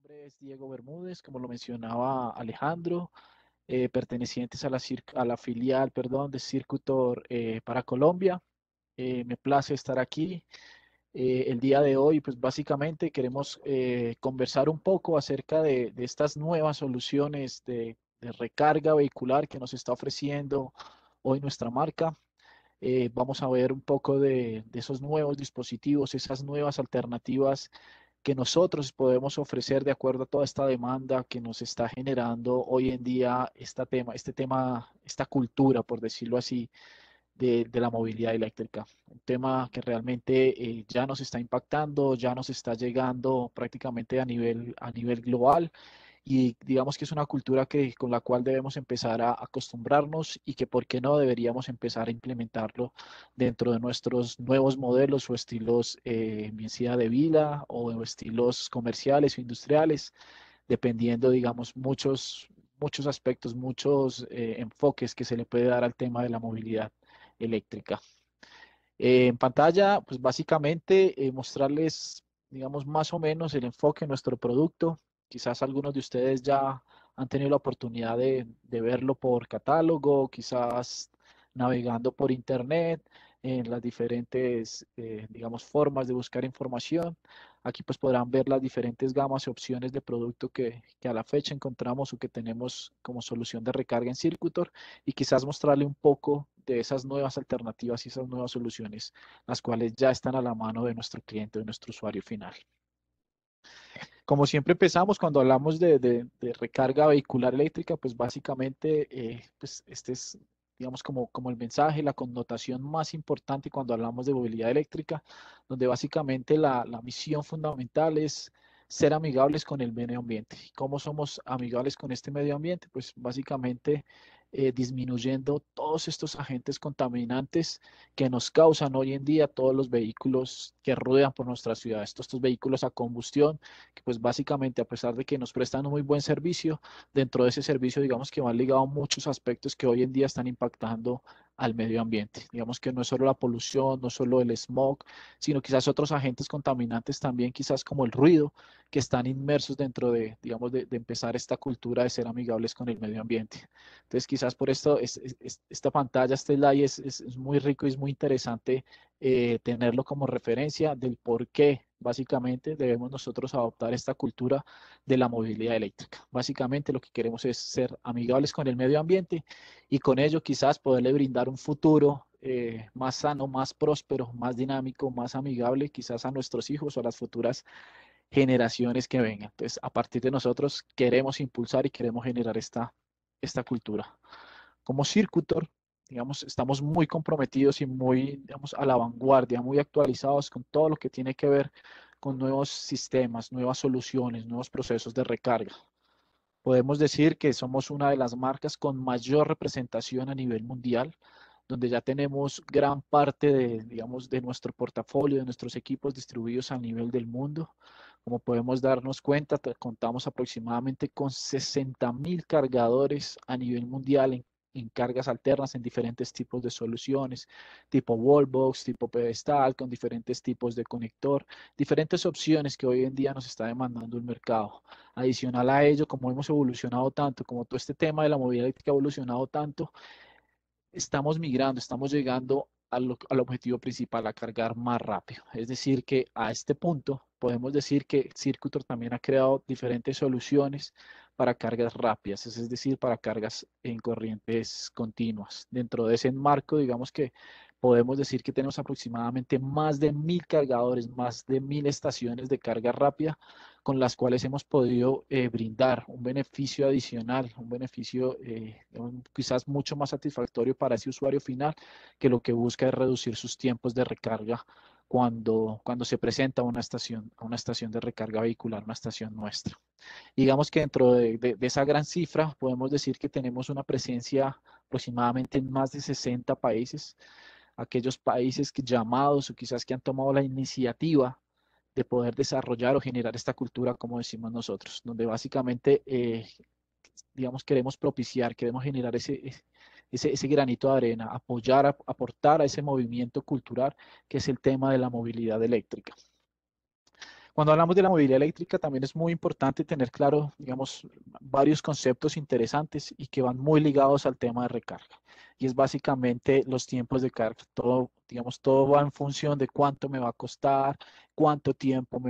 nombre es Diego Bermúdez, como lo mencionaba Alejandro, pertenecientes a la filial, perdón, de Circutor para Colombia. Me place estar aquí. El día de hoy, pues básicamente queremos conversar un poco acerca de estas nuevas soluciones de recarga vehicular que nos está ofreciendo hoy nuestra marca. Vamos a ver un poco de esos nuevos dispositivos, esas nuevas alternativas que nosotros podemos ofrecer de acuerdo a toda esta demanda que nos está generando hoy en día este tema, esta cultura, por decirlo así, de la movilidad eléctrica. Un tema que realmente ya nos está impactando, ya nos está llegando prácticamente a nivel global y digamos que es una cultura con la cual debemos empezar a acostumbrarnos y que por qué no deberíamos empezar a implementarlo dentro de nuestros nuevos modelos o estilos, bien sea de vida o estilos comerciales o industriales, dependiendo, digamos, muchos aspectos, muchos enfoques que se le puede dar al tema de la movilidad eléctrica. En pantalla, pues básicamente mostrarles, digamos, más o menos el enfoque de nuestro producto. Quizás algunos de ustedes ya han tenido la oportunidad de verlo por catálogo, quizás navegando por internet, en las diferentes, digamos, formas de buscar información. Aquí pues podrán ver las diferentes gamas y opciones de producto que a la fecha encontramos o que tenemos como solución de recarga en Circutor y quizás mostrarle un poco de esas nuevas alternativas y esas nuevas soluciones, las cuales ya están a la mano de nuestro cliente, de nuestro usuario final. Como siempre empezamos cuando hablamos de recarga vehicular eléctrica, pues básicamente pues este es, digamos, como el mensaje, la connotación más importante cuando hablamos de movilidad eléctrica, donde básicamente la misión fundamental es ser amigables con el medio ambiente. ¿Cómo somos amigables con este medio ambiente? Pues básicamente disminuyendo todos estos agentes contaminantes que nos causan hoy en día todos los vehículos que rodean por nuestra ciudad. Estos vehículos a combustión que pues básicamente a pesar de que nos prestan un muy buen servicio, dentro de ese servicio digamos que van ligados muchos aspectos que hoy en día están impactando al medio ambiente. Digamos que no es solo la polución, no solo el smog, sino quizás otros agentes contaminantes también, quizás como el ruido, que están inmersos dentro de, digamos, de empezar esta cultura de ser amigables con el medio ambiente. Entonces quizás por esto esta pantalla, este slide es muy rico y es muy interesante tenerlo como referencia del por qué básicamente debemos nosotros adoptar esta cultura de la movilidad eléctrica. Básicamente lo que queremos es ser amigables con el medio ambiente y con ello quizás poderle brindar un futuro más sano, más próspero, más dinámico, más amigable quizás a nuestros hijos o a las futuras generaciones que vengan. Entonces, a partir de nosotros queremos impulsar y queremos generar esta cultura. Como Circutor, digamos, estamos muy comprometidos y muy, digamos, a la vanguardia, muy actualizados con todo lo que tiene que ver con nuevos sistemas, nuevas soluciones, nuevos procesos de recarga. Podemos decir que somos una de las marcas con mayor representación a nivel mundial, donde ya tenemos gran parte de, digamos, de nuestro portafolio, de nuestros equipos distribuidos a nivel del mundo. Como podemos darnos cuenta, contamos aproximadamente con 60.000 cargadores a nivel mundial en cargas alternas en diferentes tipos de soluciones, tipo wallbox, tipo pedestal, con diferentes tipos de conector, diferentes opciones que hoy en día nos está demandando el mercado. Adicional a ello, como hemos evolucionado tanto, como todo este tema de la movilidad eléctrica ha evolucionado tanto, estamos migrando, estamos llegando al objetivo principal, a cargar más rápido. Es decir, que a este punto podemos decir que Circutor también ha creado diferentes soluciones para cargas rápidas, es decir, para cargas en corrientes continuas. Dentro de ese marco, digamos que podemos decir que tenemos aproximadamente más de 1.000 cargadores, más de 1.000 estaciones de carga rápida con las cuales hemos podido brindar un beneficio adicional, un beneficio quizás mucho más satisfactorio para ese usuario final que lo que busca es reducir sus tiempos de recarga cuando se presenta a una estación de recarga vehicular, una estación nuestra. Digamos que dentro de esa gran cifra podemos decir que tenemos una presencia aproximadamente en más de 60 países, aquellos países que llamados o quizás que han tomado la iniciativa de poder desarrollar o generar esta cultura, como decimos nosotros, donde básicamente, digamos, queremos propiciar, queremos generar ese granito de arena, apoyar, aportar a ese movimiento cultural que es el tema de la movilidad eléctrica. Cuando hablamos de la movilidad eléctrica, también es muy importante tener claro, digamos, varios conceptos interesantes y que van muy ligados al tema de recarga. Y es básicamente los tiempos de carga. Todo, digamos, todo va en función de cuánto me va a costar, cuánto tiempo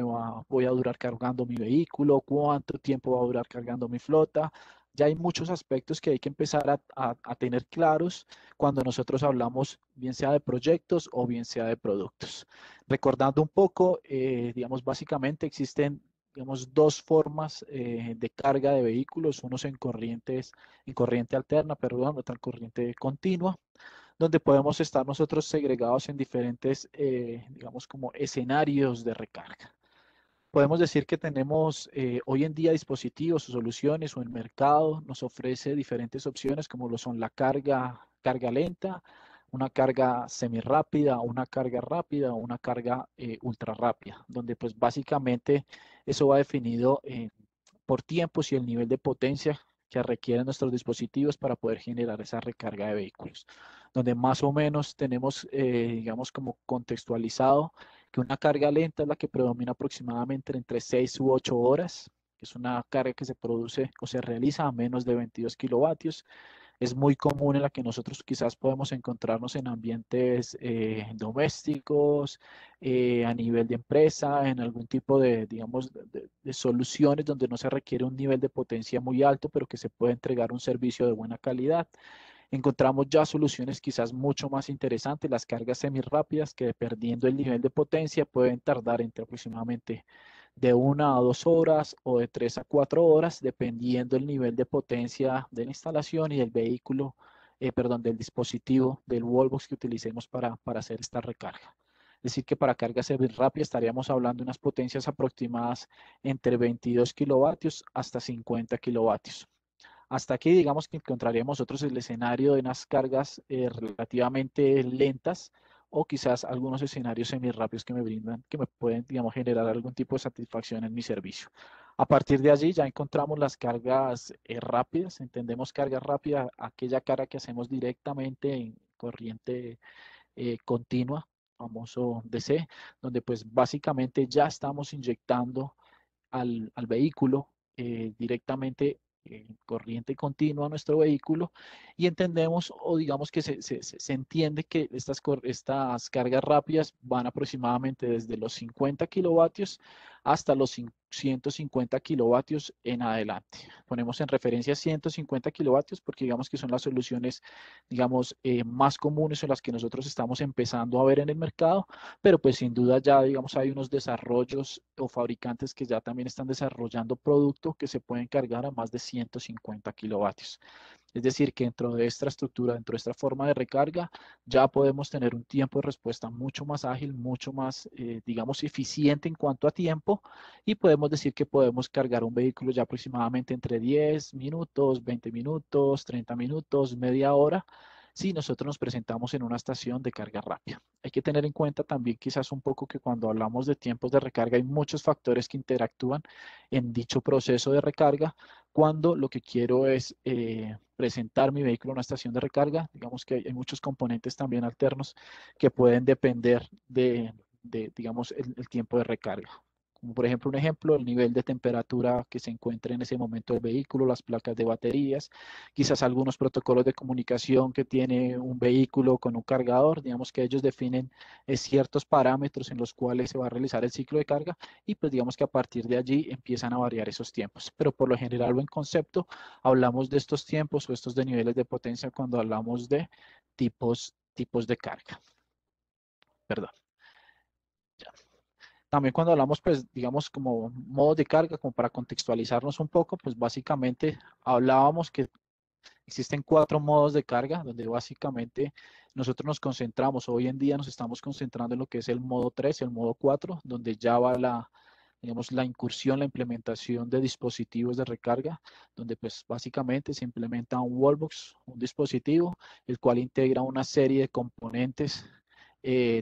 voy a durar cargando mi vehículo, cuánto tiempo va a durar cargando mi flota. Ya hay muchos aspectos que hay que empezar a tener claros cuando nosotros hablamos, bien sea de proyectos o bien sea de productos. Recordando un poco, digamos, básicamente existen, digamos, dos formas de carga de vehículos, unos en corriente alterna, perdón, otra en corriente continua, donde podemos estar nosotros segregados en diferentes, digamos, como escenarios de recarga. Podemos decir que tenemos hoy en día dispositivos o soluciones o el mercado nos ofrece diferentes opciones como lo son la carga lenta, una carga semirápida, una carga rápida o una carga ultra rápida, donde pues básicamente eso va definido por tiempos y el nivel de potencia que requieren nuestros dispositivos para poder generar esa recarga de vehículos, donde más o menos tenemos, digamos, como contextualizado que una carga lenta es la que predomina aproximadamente entre 6 u 8 horas, que es una carga que se produce o se realiza a menos de 22 kilovatios. Es muy común en la que nosotros quizás podemos encontrarnos en ambientes domésticos, a nivel de empresa, en algún tipo de, digamos, de soluciones donde no se requiere un nivel de potencia muy alto, pero que se puede entregar un servicio de buena calidad. Encontramos ya soluciones quizás mucho más interesantes, las cargas semirápidas, que dependiendo del nivel de potencia pueden tardar entre aproximadamente de 1 a 2 horas o de 3 a 4 horas, dependiendo del nivel de potencia de la instalación y del vehículo, perdón, del dispositivo, del wallbox que utilicemos para hacer esta recarga. Es decir, que para carga semirápida estaríamos hablando de unas potencias aproximadas entre 22 kilovatios hasta 50 kilovatios. Hasta aquí, digamos que encontraríamos nosotros el escenario de unas cargas relativamente lentas o quizás algunos escenarios semirápidos que me brindan, que me pueden, digamos, generar algún tipo de satisfacción en mi servicio. A partir de allí ya encontramos las cargas rápidas. Entendemos carga rápida, aquella carga que hacemos directamente en corriente continua, famoso DC, donde pues básicamente ya estamos inyectando al vehículo directamente corriente continua a nuestro vehículo y entendemos o digamos que se entiende que estas cargas rápidas van aproximadamente desde los 50 kilovatios hasta los 150 kilovatios en adelante. Ponemos en referencia 150 kilovatios porque digamos que son las soluciones, digamos, más comunes o las que nosotros estamos empezando a ver en el mercado, pero pues sin duda ya, digamos, hay unos desarrollos o fabricantes que ya también están desarrollando productos que se pueden cargar a más de 150 kilovatios. Es decir, que dentro de esta estructura, dentro de esta forma de recarga, ya podemos tener un tiempo de respuesta mucho más ágil, mucho más, digamos, eficiente en cuanto a tiempo y podemos decir que podemos cargar un vehículo ya aproximadamente entre 10 minutos, 20 minutos, 30 minutos, media hora, si nosotros nos presentamos en una estación de carga rápida. Hay que tener en cuenta también quizás un poco que cuando hablamos de tiempos de recarga hay muchos factores que interactúan en dicho proceso de recarga. Cuando lo que quiero es presentar mi vehículo a una estación de recarga, digamos que hay muchos componentes también alternos que pueden depender de digamos, el tiempo de recarga. Como por ejemplo, un ejemplo, el nivel de temperatura que se encuentra en ese momento del vehículo, las placas de baterías, quizás algunos protocolos de comunicación que tiene un vehículo con un cargador, digamos que ellos definen ciertos parámetros en los cuales se va a realizar el ciclo de carga y pues digamos que a partir de allí empiezan a variar esos tiempos. Pero por lo general o en concepto hablamos de estos tiempos o estos de niveles de potencia cuando hablamos de tipos de carga. Perdón. Ya. También cuando hablamos, pues, digamos, como modos de carga, como para contextualizarnos un poco, pues básicamente hablábamos que existen 4 modos de carga, donde básicamente nosotros nos concentramos, hoy en día nos estamos concentrando en lo que es el modo 3, el modo 4, donde ya va digamos, la incursión, la implementación de dispositivos de recarga, donde pues básicamente se implementa un wallbox, un dispositivo, el cual integra una serie de componentes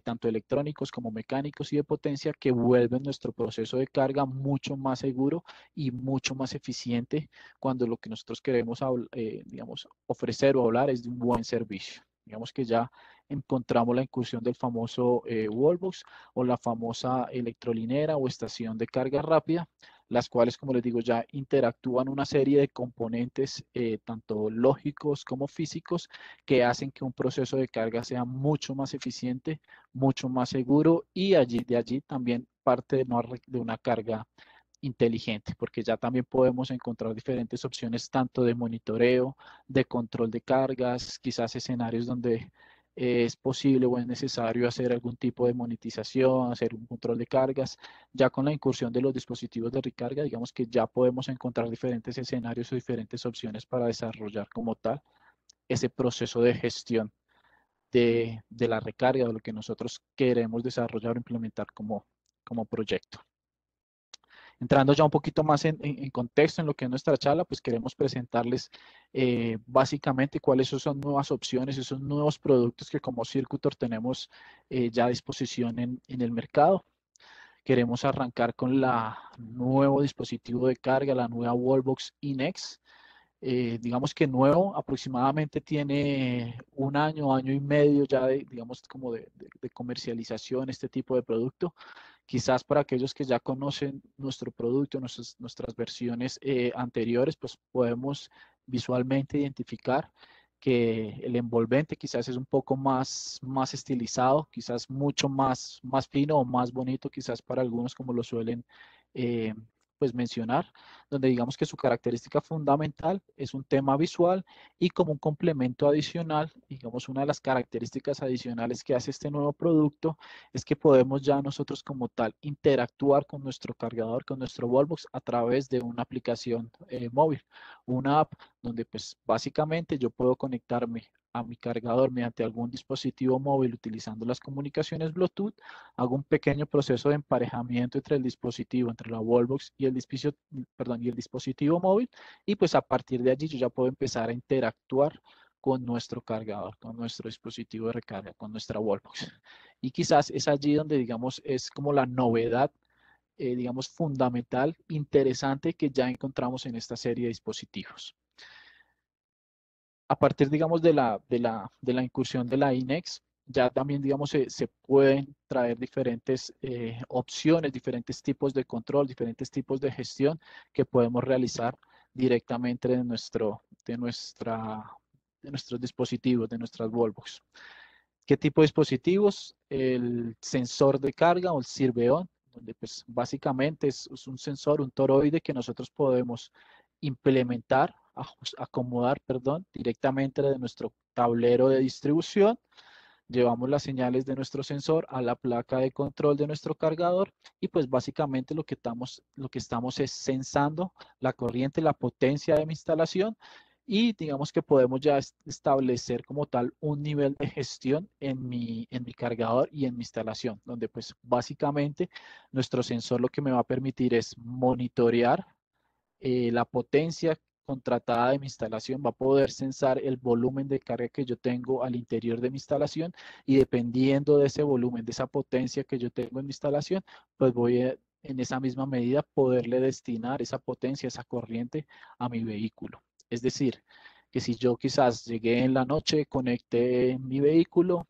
tanto electrónicos como mecánicos y de potencia que vuelven nuestro proceso de carga mucho más seguro y mucho más eficiente cuando lo que nosotros queremos, digamos, ofrecer o hablar es de un buen servicio. Digamos que ya encontramos la incursión del famoso wallbox o la famosa electrolinera o estación de carga rápida, las cuales, como les digo, ya interactúan una serie de componentes, tanto lógicos como físicos, que hacen que un proceso de carga sea mucho más eficiente, mucho más seguro y de allí también parte de una carga inteligente, porque ya también podemos encontrar diferentes opciones tanto de monitoreo, de control de cargas, quizás escenarios donde es posible o es necesario hacer algún tipo de monetización, hacer un control de cargas. Ya con la incursión de los dispositivos de recarga, digamos que ya podemos encontrar diferentes escenarios o diferentes opciones para desarrollar como tal ese proceso de gestión de la recarga, de lo que nosotros queremos desarrollar o implementar como proyecto. Entrando ya un poquito más en contexto en lo que es nuestra charla, pues queremos presentarles básicamente cuáles son esas nuevas opciones, esos nuevos productos que como Circutor tenemos ya a disposición en el mercado. Queremos arrancar con la nuevo dispositivo de carga, la nueva Wallbox iNext. Digamos que nuevo, aproximadamente tiene un año, año y medio ya de, digamos, como de comercialización este tipo de producto. Quizás para aquellos que ya conocen nuestro producto, nuestras versiones anteriores, pues podemos visualmente identificar que el envolvente quizás es un poco más estilizado, quizás mucho más fino o más bonito, quizás para algunos como lo suelen eh, pues mencionar, donde digamos que su característica fundamental es un tema visual y como un complemento adicional, digamos una de las características adicionales que hace este nuevo producto es que podemos ya nosotros como tal interactuar con nuestro cargador, con nuestro wallbox a través de una aplicación móvil, una app donde pues básicamente yo puedo conectarme a mi cargador mediante algún dispositivo móvil utilizando las comunicaciones Bluetooth, hago un pequeño proceso de emparejamiento entre el dispositivo, entre la wallbox y y el dispositivo móvil, y pues a partir de allí yo ya puedo empezar a interactuar con nuestro cargador, con nuestro dispositivo de recarga, con nuestra wallbox. Y quizás es allí donde, digamos, es como la novedad, digamos, fundamental, interesante que ya encontramos en esta serie de dispositivos. A partir, digamos, de la incursión de la INEX, ya también, digamos, se pueden traer diferentes opciones, diferentes tipos de control, diferentes tipos de gestión que podemos realizar directamente de nuestros dispositivos, de nuestras wallbox. ¿Qué tipo de dispositivos? El sensor de carga o el Sirveón, donde pues básicamente es un sensor, un toroide que nosotros podemos implementar, acomodar, perdón, directamente de nuestro tablero de distribución. Llevamos las señales de nuestro sensor a la placa de control de nuestro cargador y pues básicamente lo que estamos es sensando la corriente, la potencia de mi instalación y digamos que podemos ya establecer como tal un nivel de gestión en mi cargador y en mi instalación, donde pues básicamente nuestro sensor lo que me va a permitir es monitorear la potencia contratada de mi instalación, va a poder sensar el volumen de carga que yo tengo al interior de mi instalación y dependiendo de ese volumen, de esa potencia que yo tengo en mi instalación, pues voy a, en esa misma medida poderle destinar esa potencia, esa corriente a mi vehículo. Es decir, que si yo quizás llegué en la noche, conecté mi vehículo,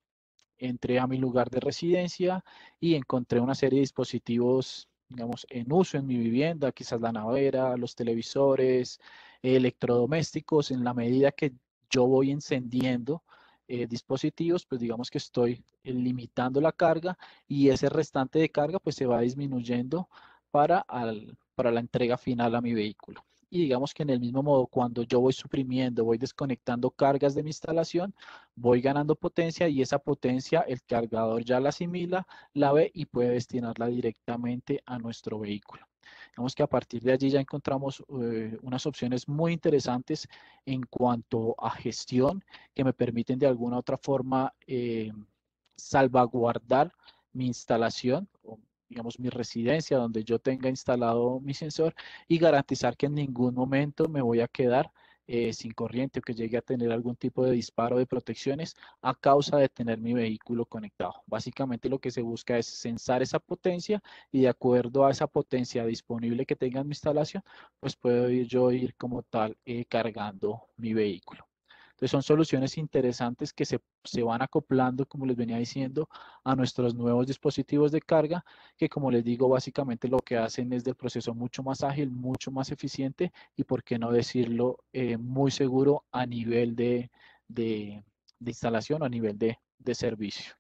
entré a mi lugar de residencia y encontré una serie de dispositivos, digamos, en uso en mi vivienda, quizás la nevera, los televisores, electrodomésticos, en la medida que yo voy encendiendo dispositivos, pues digamos que estoy limitando la carga y ese restante de carga pues se va disminuyendo para la entrega final a mi vehículo. Y digamos que en el mismo modo, cuando yo voy suprimiendo, voy desconectando cargas de mi instalación, voy ganando potencia y esa potencia el cargador ya la asimila, la ve y puede destinarla directamente a nuestro vehículo. Digamos que a partir de allí ya encontramos unas opciones muy interesantes en cuanto a gestión que me permiten de alguna u otra forma salvaguardar mi instalación o digamos mi residencia donde yo tenga instalado mi sensor y garantizar que en ningún momento me voy a quedar sin corriente o que llegue a tener algún tipo de disparo de protecciones a causa de tener mi vehículo conectado. Básicamente lo que se busca es sensar esa potencia y de acuerdo a esa potencia disponible que tenga en mi instalación, pues puedo yo ir como tal cargando mi vehículo. Entonces son soluciones interesantes que se van acoplando, como les venía diciendo, a nuestros nuevos dispositivos de carga, que como les digo, básicamente lo que hacen es del proceso mucho más ágil, mucho más eficiente y, por qué no decirlo, muy seguro a nivel de instalación o a nivel de servicio.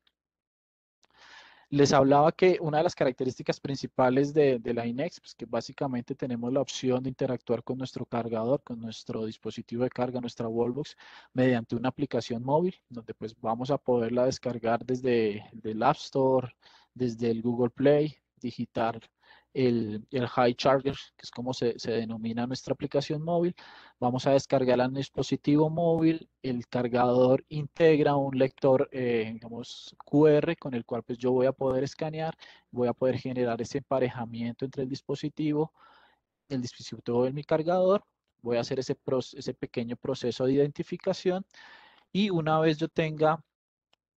Les hablaba que una de las características principales de la INEX, pues que básicamente tenemos la opción de interactuar con nuestro cargador, con nuestro dispositivo de carga, nuestra wallbox, mediante una aplicación móvil, donde pues vamos a poderla descargar desde el App Store, desde el Google Play, digitar el High Charger, que es como se denomina nuestra aplicación móvil. Vamos a descargarla en el dispositivo móvil. El cargador integra un lector, digamos, QR, con el cual pues yo voy a poder escanear, voy a poder generar ese emparejamiento entre el dispositivo de mi cargador. Voy a hacer ese pequeño proceso de identificación y una vez yo tenga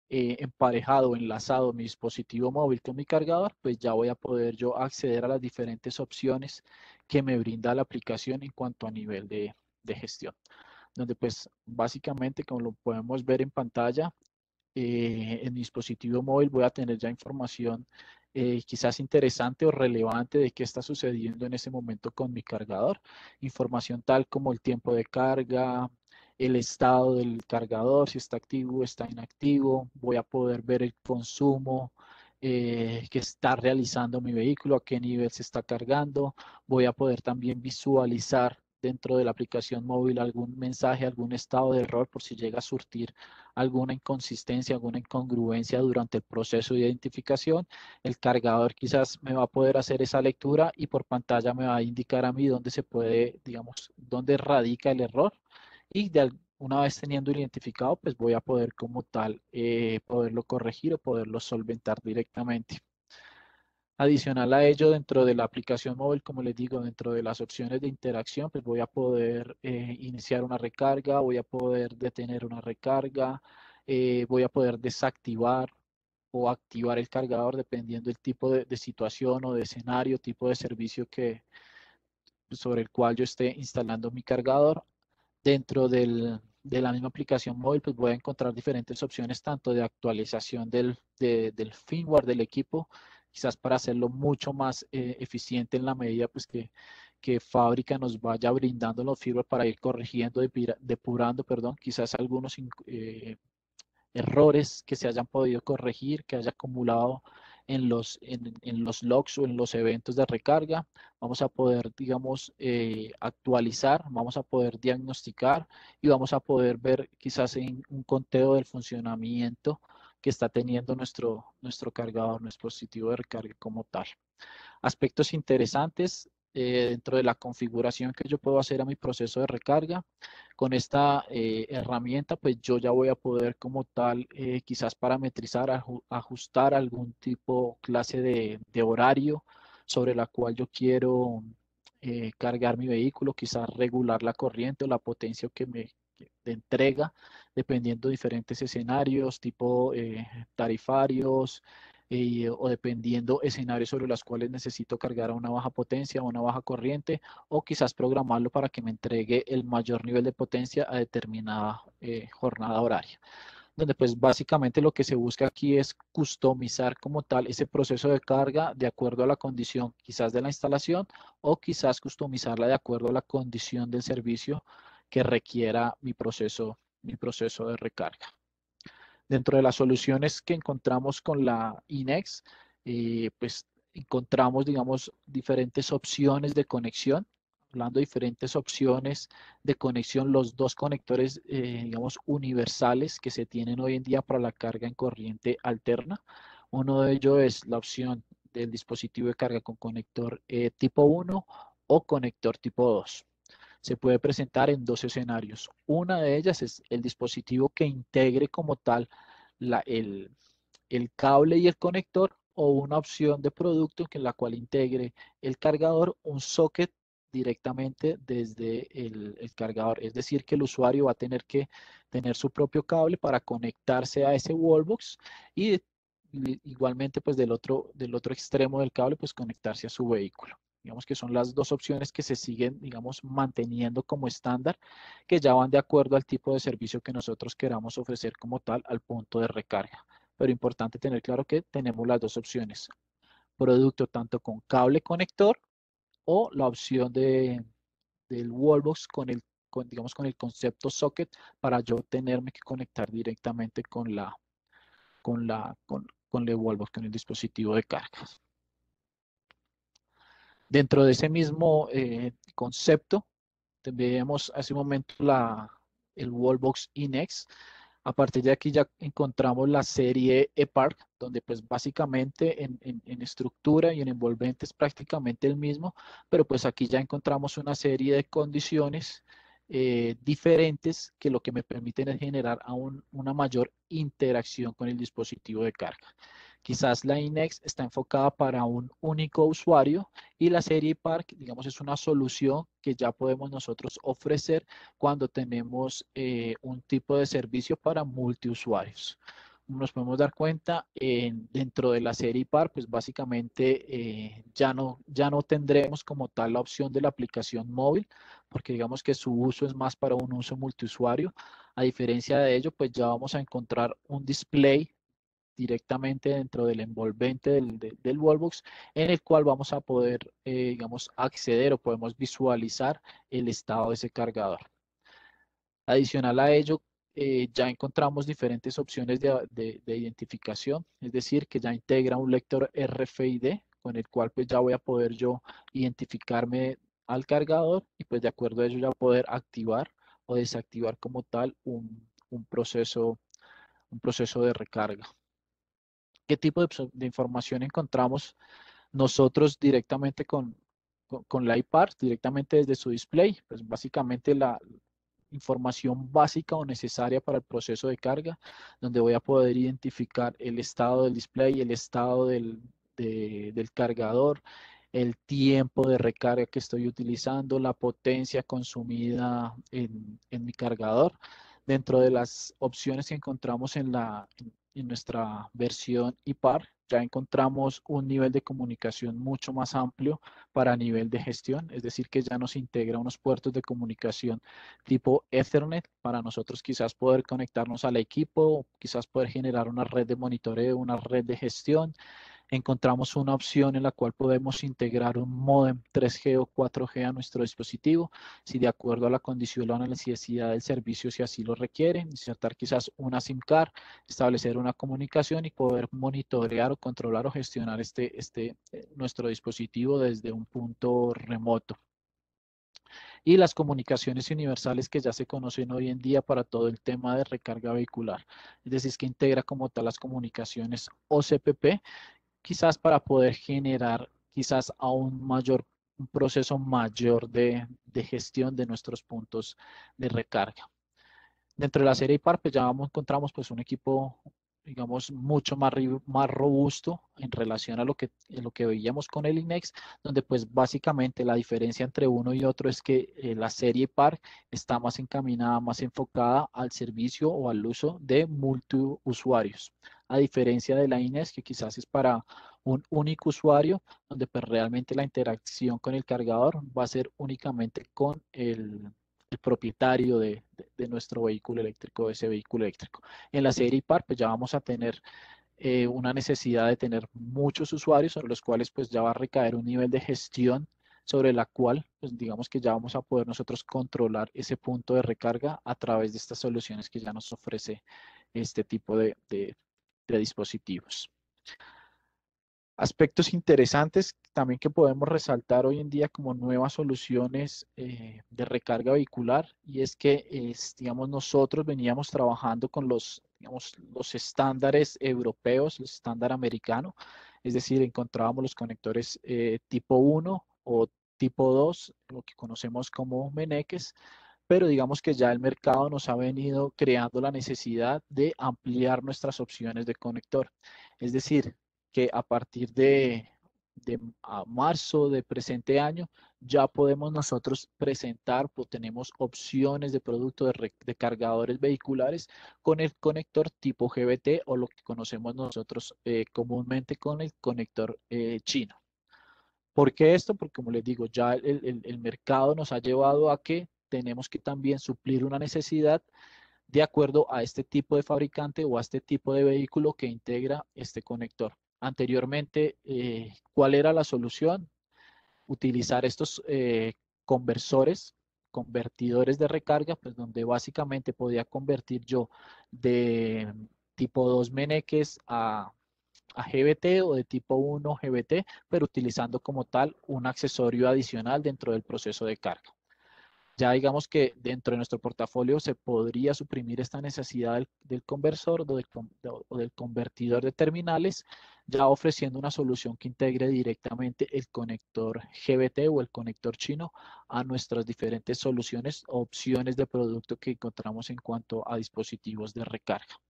emparejado o enlazado mi dispositivo móvil con mi cargador, pues ya voy a poder yo acceder a las diferentes opciones que me brinda la aplicación en cuanto a nivel de gestión, donde pues básicamente, como lo podemos ver en pantalla, en mi dispositivo móvil voy a tener ya información quizás interesante o relevante de qué está sucediendo en ese momento con mi cargador. Información tal como el tiempo de carga, el estado del cargador, si está activo o está inactivo. Voy a poder ver el consumo que está realizando mi vehículo, a qué nivel se está cargando. Voy a poder también visualizar dentro de la aplicación móvil algún mensaje, algún estado de error por si llega a surtir alguna inconsistencia, alguna incongruencia durante el proceso de identificación. El cargador quizás me va a poder hacer esa lectura y por pantalla me va a indicar a mí dónde se puede, digamos, dónde radica el error. Y una vez teniendo identificado, pues voy a poder como tal poderlo corregir o poderlo solventar directamente. Adicional a ello, dentro de la aplicación móvil, como les digo, dentro de las opciones de interacción, pues voy a poder iniciar una recarga, voy a poder detener una recarga, voy a poder desactivar o activar el cargador dependiendo del tipo de situación o de escenario, tipo de servicio sobre el cual yo esté instalando mi cargador. Dentro de la misma aplicación móvil, pues voy a encontrar diferentes opciones, tanto de actualización del firmware del equipo, quizás para hacerlo mucho más eficiente en la medida pues, que fábrica nos vaya brindando los firmware para ir corrigiendo, depurando, perdón, quizás algunos errores que se hayan podido corregir, que haya acumulado en los logs o en los eventos de recarga. Vamos a poder, digamos, actualizar, vamos a poder diagnosticar y vamos a poder ver quizás en un conteo del funcionamiento que está teniendo nuestro cargador, nuestro dispositivo de recarga como tal. Aspectos interesantes dentro de la configuración que yo puedo hacer a mi proceso de recarga. Con esta herramienta, pues yo ya voy a poder como tal quizás parametrizar, ajustar algún tipo, clase de horario sobre la cual yo quiero cargar mi vehículo, quizás regular la corriente o la potencia de entrega, dependiendo de diferentes escenarios, tipo tarifarios, o dependiendo escenarios sobre los cuales necesito cargar a una baja potencia, a una baja corriente, o quizás programarlo para que me entregue el mayor nivel de potencia a determinada jornada horaria. Donde pues básicamente lo que se busca aquí es customizar como tal ese proceso de carga de acuerdo a la condición quizás de la instalación o quizás customizarla de acuerdo a la condición del servicio que requiera mi proceso de recarga. Dentro de las soluciones que encontramos con la INEX, pues encontramos, digamos, diferentes opciones de conexión. Hablando de diferentes opciones de conexión, los dos conectores, digamos, universales que se tienen hoy en día para la carga en corriente alterna. Uno de ellos es la opción del dispositivo de carga con conector tipo 1 o conector tipo 2. Se puede presentar en dos escenarios. Una de ellas es el dispositivo que integre como tal la, el, el cable y el conector, o una opción de producto en la cual integre el cargador, un socket directamente desde el cargador. Es decir, que el usuario va a tener que tener su propio cable para conectarse a ese wallbox y igualmente pues del otro extremo del cable pues conectarse a su vehículo. Digamos que son las dos opciones que se siguen, digamos, manteniendo como estándar, que ya van de acuerdo al tipo de servicio que nosotros queramos ofrecer como tal al punto de recarga. Pero importante tener claro que tenemos las dos opciones. Producto tanto con cable conector o la opción del wallbox digamos, con el concepto socket para yo tenerme que conectar directamente con el wallbox, con el dispositivo de carga. Dentro de ese mismo concepto, veíamos hace un momento el Wallbox Inex. A partir de aquí ya encontramos la serie ePark, donde pues básicamente en estructura y en envolvente es prácticamente el mismo, pero pues aquí ya encontramos una serie de condiciones diferentes que lo que me permiten es generar aún una mayor interacción con el dispositivo de carga. Quizás la INEX está enfocada para un único usuario y la serie Park, digamos, es una solución que ya podemos nosotros ofrecer cuando tenemos un tipo de servicio para multiusuarios. Nos podemos dar cuenta dentro de la serie Park, pues básicamente ya no tendremos como tal la opción de la aplicación móvil, porque digamos que su uso es más para un uso multiusuario. A diferencia de ello, pues ya vamos a encontrar un display directamente dentro del envolvente del wallbox, en el cual vamos a poder, digamos, acceder o podemos visualizar el estado de ese cargador. Adicional a ello, ya encontramos diferentes opciones de identificación, es decir, que ya integra un lector RFID, con el cual pues ya voy a poder yo identificarme al cargador y pues de acuerdo a ello ya poder activar o desactivar como tal un proceso de recarga. ¿Qué tipo de información encontramos nosotros directamente con la iPad, directamente desde su display? Pues básicamente la información básica o necesaria para el proceso de carga, donde voy a poder identificar el estado del display, el estado del cargador, el tiempo de recarga que estoy utilizando, la potencia consumida en mi cargador. Dentro de las opciones que encontramos en nuestra versión IPAR, ya encontramos un nivel de comunicación mucho más amplio para nivel de gestión, es decir, que ya nos integra unos puertos de comunicación tipo Ethernet para nosotros quizás poder conectarnos al equipo, quizás poder generar una red de monitoreo, una red de gestión. Encontramos una opción en la cual podemos integrar un modem 3G o 4G a nuestro dispositivo, si de acuerdo a la condición o la necesidad del servicio, si así lo requiere, insertar quizás una SIM card, establecer una comunicación y poder monitorear o controlar o gestionar nuestro dispositivo desde un punto remoto. Y las comunicaciones universales que ya se conocen hoy en día para todo el tema de recarga vehicular. Es decir, que integra como tal las comunicaciones OCPP, quizás para poder generar quizás un proceso mayor de gestión de nuestros puntos de recarga. Dentro de la serie IPAR, pues ya encontramos pues un equipo, digamos, mucho más robusto en relación a lo que veíamos con el INEX, donde pues básicamente la diferencia entre uno y otro es que la serie IPAR está más encaminada, más enfocada al servicio o al uso de multiusuarios, a diferencia de la INEX, que quizás es para un único usuario, donde pues realmente la interacción con el cargador va a ser únicamente con el propietario de nuestro vehículo eléctrico, de ese vehículo eléctrico. En la serie IPAR, pues ya vamos a tener una necesidad de tener muchos usuarios sobre los cuales pues ya va a recaer un nivel de gestión sobre la cual, pues digamos que ya vamos a poder nosotros controlar ese punto de recarga a través de estas soluciones que ya nos ofrece este tipo de dispositivos. Aspectos interesantes también que podemos resaltar hoy en día como nuevas soluciones de recarga vehicular y es que, digamos, nosotros veníamos trabajando con digamos, los estándares europeos, el estándar americano, es decir, encontrábamos los conectores tipo 1 o tipo 2, lo que conocemos como meneques, pero digamos que ya el mercado nos ha venido creando la necesidad de ampliar nuestras opciones de conector. Es decir, que a partir de marzo de presente año ya podemos nosotros presentar, pues tenemos opciones de producto de cargadores vehiculares con el conector tipo GBT o lo que conocemos nosotros comúnmente con el conector chino. ¿Por qué esto? Porque como les digo, ya el mercado nos ha llevado a que tenemos que también suplir una necesidad de acuerdo a este tipo de fabricante o a este tipo de vehículo que integra este conector. Anteriormente, ¿cuál era la solución? Utilizar estos conversores, convertidores de recarga, pues donde básicamente podía convertir yo de tipo 2 meneques a GBT o de tipo 1 GBT, pero utilizando como tal un accesorio adicional dentro del proceso de carga. Ya digamos que dentro de nuestro portafolio se podría suprimir esta necesidad del conversor o del convertidor de terminales, ya ofreciendo una solución que integre directamente el conector GBT o el conector chino a nuestras diferentes soluciones o opciones de producto que encontramos en cuanto a dispositivos de recarga.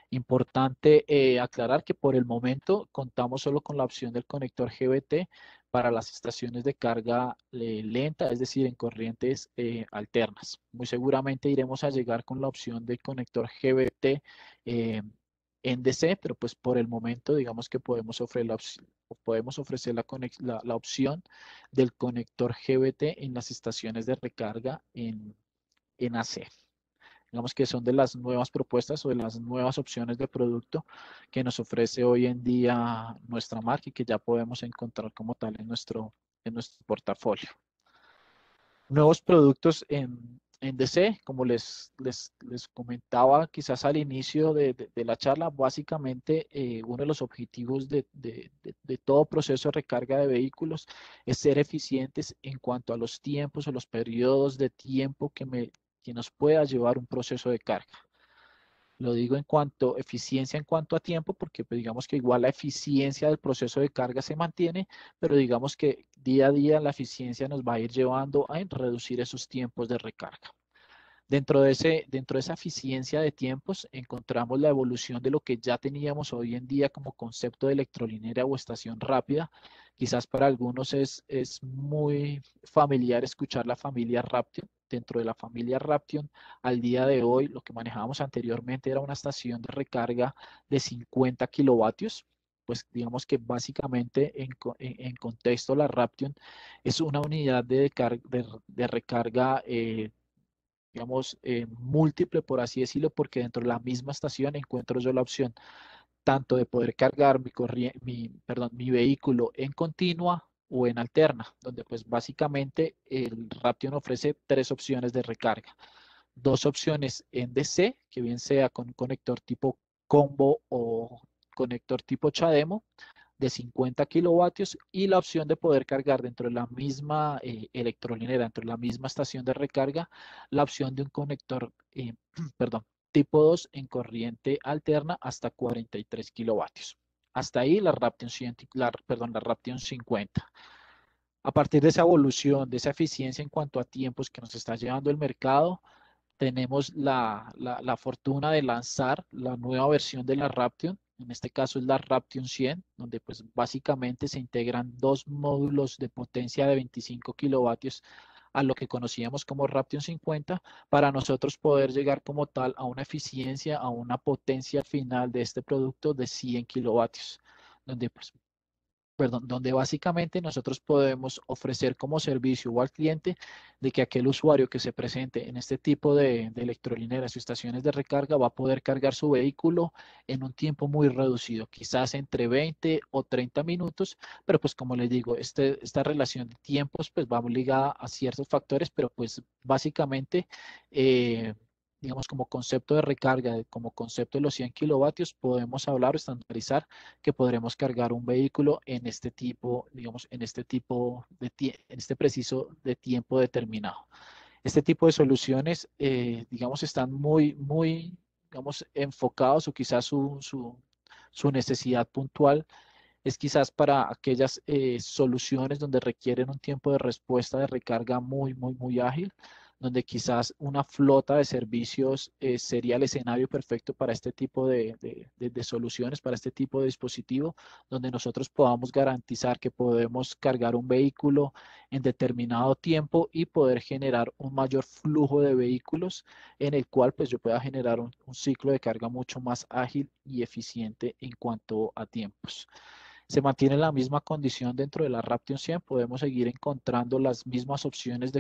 Importante aclarar que por el momento contamos solo con la opción del conector GBT para las estaciones de carga lenta, es decir, en corrientes alternas. Muy seguramente iremos a llegar con la opción del conector GBT en DC, pero pues por el momento digamos que podemos ofrecer la opción del conector GBT en las estaciones de recarga en AC. Digamos que son de las nuevas propuestas o de las nuevas opciones de producto que nos ofrece hoy en día nuestra marca y que ya podemos encontrar como tal en nuestro portafolio. Nuevos productos en DC, como les comentaba quizás al inicio de la charla, básicamente uno de los objetivos de todo proceso de recarga de vehículos es ser eficientes en cuanto a los tiempos o los periodos de tiempo que nos pueda llevar un proceso de carga. Lo digo en cuanto a eficiencia, en cuanto a tiempo, porque pues, digamos que igual la eficiencia del proceso de carga se mantiene, pero digamos que día a día la eficiencia nos va a ir llevando a reducir esos tiempos de recarga. Dentro de esa eficiencia de tiempos encontramos la evolución de lo que ya teníamos hoy en día como concepto de electrolinera o estación rápida. Quizás para algunos es muy familiar escuchar la familia Raption. Dentro de la familia Raption, al día de hoy, lo que manejábamos anteriormente era una estación de recarga de 50 kilovatios. Pues digamos que básicamente en contexto la Raption es una unidad de recarga digamos, múltiple, por así decirlo, porque dentro de la misma estación encuentro yo la opción tanto de poder cargar mi vehículo en continua o en alterna, donde pues básicamente el Raption ofrece tres opciones de recarga. Dos opciones en DC, que bien sea con un conector tipo combo o conector tipo Chademo, de 50 kilovatios y la opción de poder cargar dentro de la misma electrolinera, dentro de la misma estación de recarga, la opción de un conector, perdón, tipo 2 en corriente alterna hasta 43 kilovatios. Hasta ahí la Raption, la Raption 50. A partir de esa evolución, de esa eficiencia en cuanto a tiempos que nos está llevando el mercado, tenemos la fortuna de lanzar la nueva versión de la Raption. En este caso es la Raption 100, donde pues básicamente se integran dos módulos de potencia de 25 kilovatios a lo que conocíamos como Raption 50, para nosotros poder llegar como tal a una eficiencia, a una potencia final de este producto de 100 kilovatios, donde pues donde básicamente nosotros podemos ofrecer como servicio o al cliente de que aquel usuario que se presente en este tipo de electrolineras o estaciones de recarga va a poder cargar su vehículo en un tiempo muy reducido, quizás entre 20 o 30 minutos, pero pues como les digo, esta relación de tiempos pues va ligada a ciertos factores, pero pues básicamente digamos, como concepto de recarga, como concepto de los 100 kilovatios, podemos hablar o estandarizar que podremos cargar un vehículo en este tipo, digamos, en este preciso de tiempo determinado. Este tipo de soluciones, digamos, están digamos, enfocados o quizás su necesidad puntual es quizás para aquellas soluciones donde requieren un tiempo de respuesta de recarga muy ágil, donde quizás una flota de servicios sería el escenario perfecto para este tipo de soluciones, para este tipo de dispositivo, donde nosotros podamos garantizar que podemos cargar un vehículo en determinado tiempo y poder generar un mayor flujo de vehículos en el cual pues yo pueda generar un ciclo de carga mucho más ágil y eficiente en cuanto a tiempos. Se mantiene la misma condición dentro de la Raption 100, podemos seguir encontrando las mismas opciones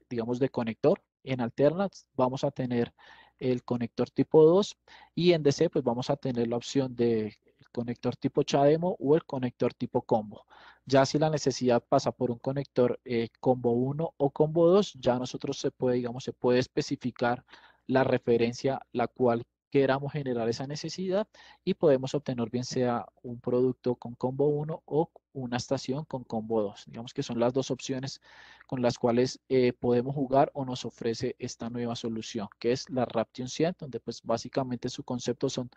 digamos, de conector. En Alternate vamos a tener el conector tipo 2 y en DC pues vamos a tener la opción de conector tipo CHAdeMO o el conector tipo combo. Ya si la necesidad pasa por un conector combo 1 o combo 2, ya nosotros se puede, digamos, se puede especificar la referencia la cual queramos generar esa necesidad y podemos obtener bien sea un producto con combo 1 o una estación con combo 2. Digamos que son las dos opciones con las cuales podemos jugar o nos ofrece esta nueva solución, que es la Raption 100, donde pues básicamente su concepto son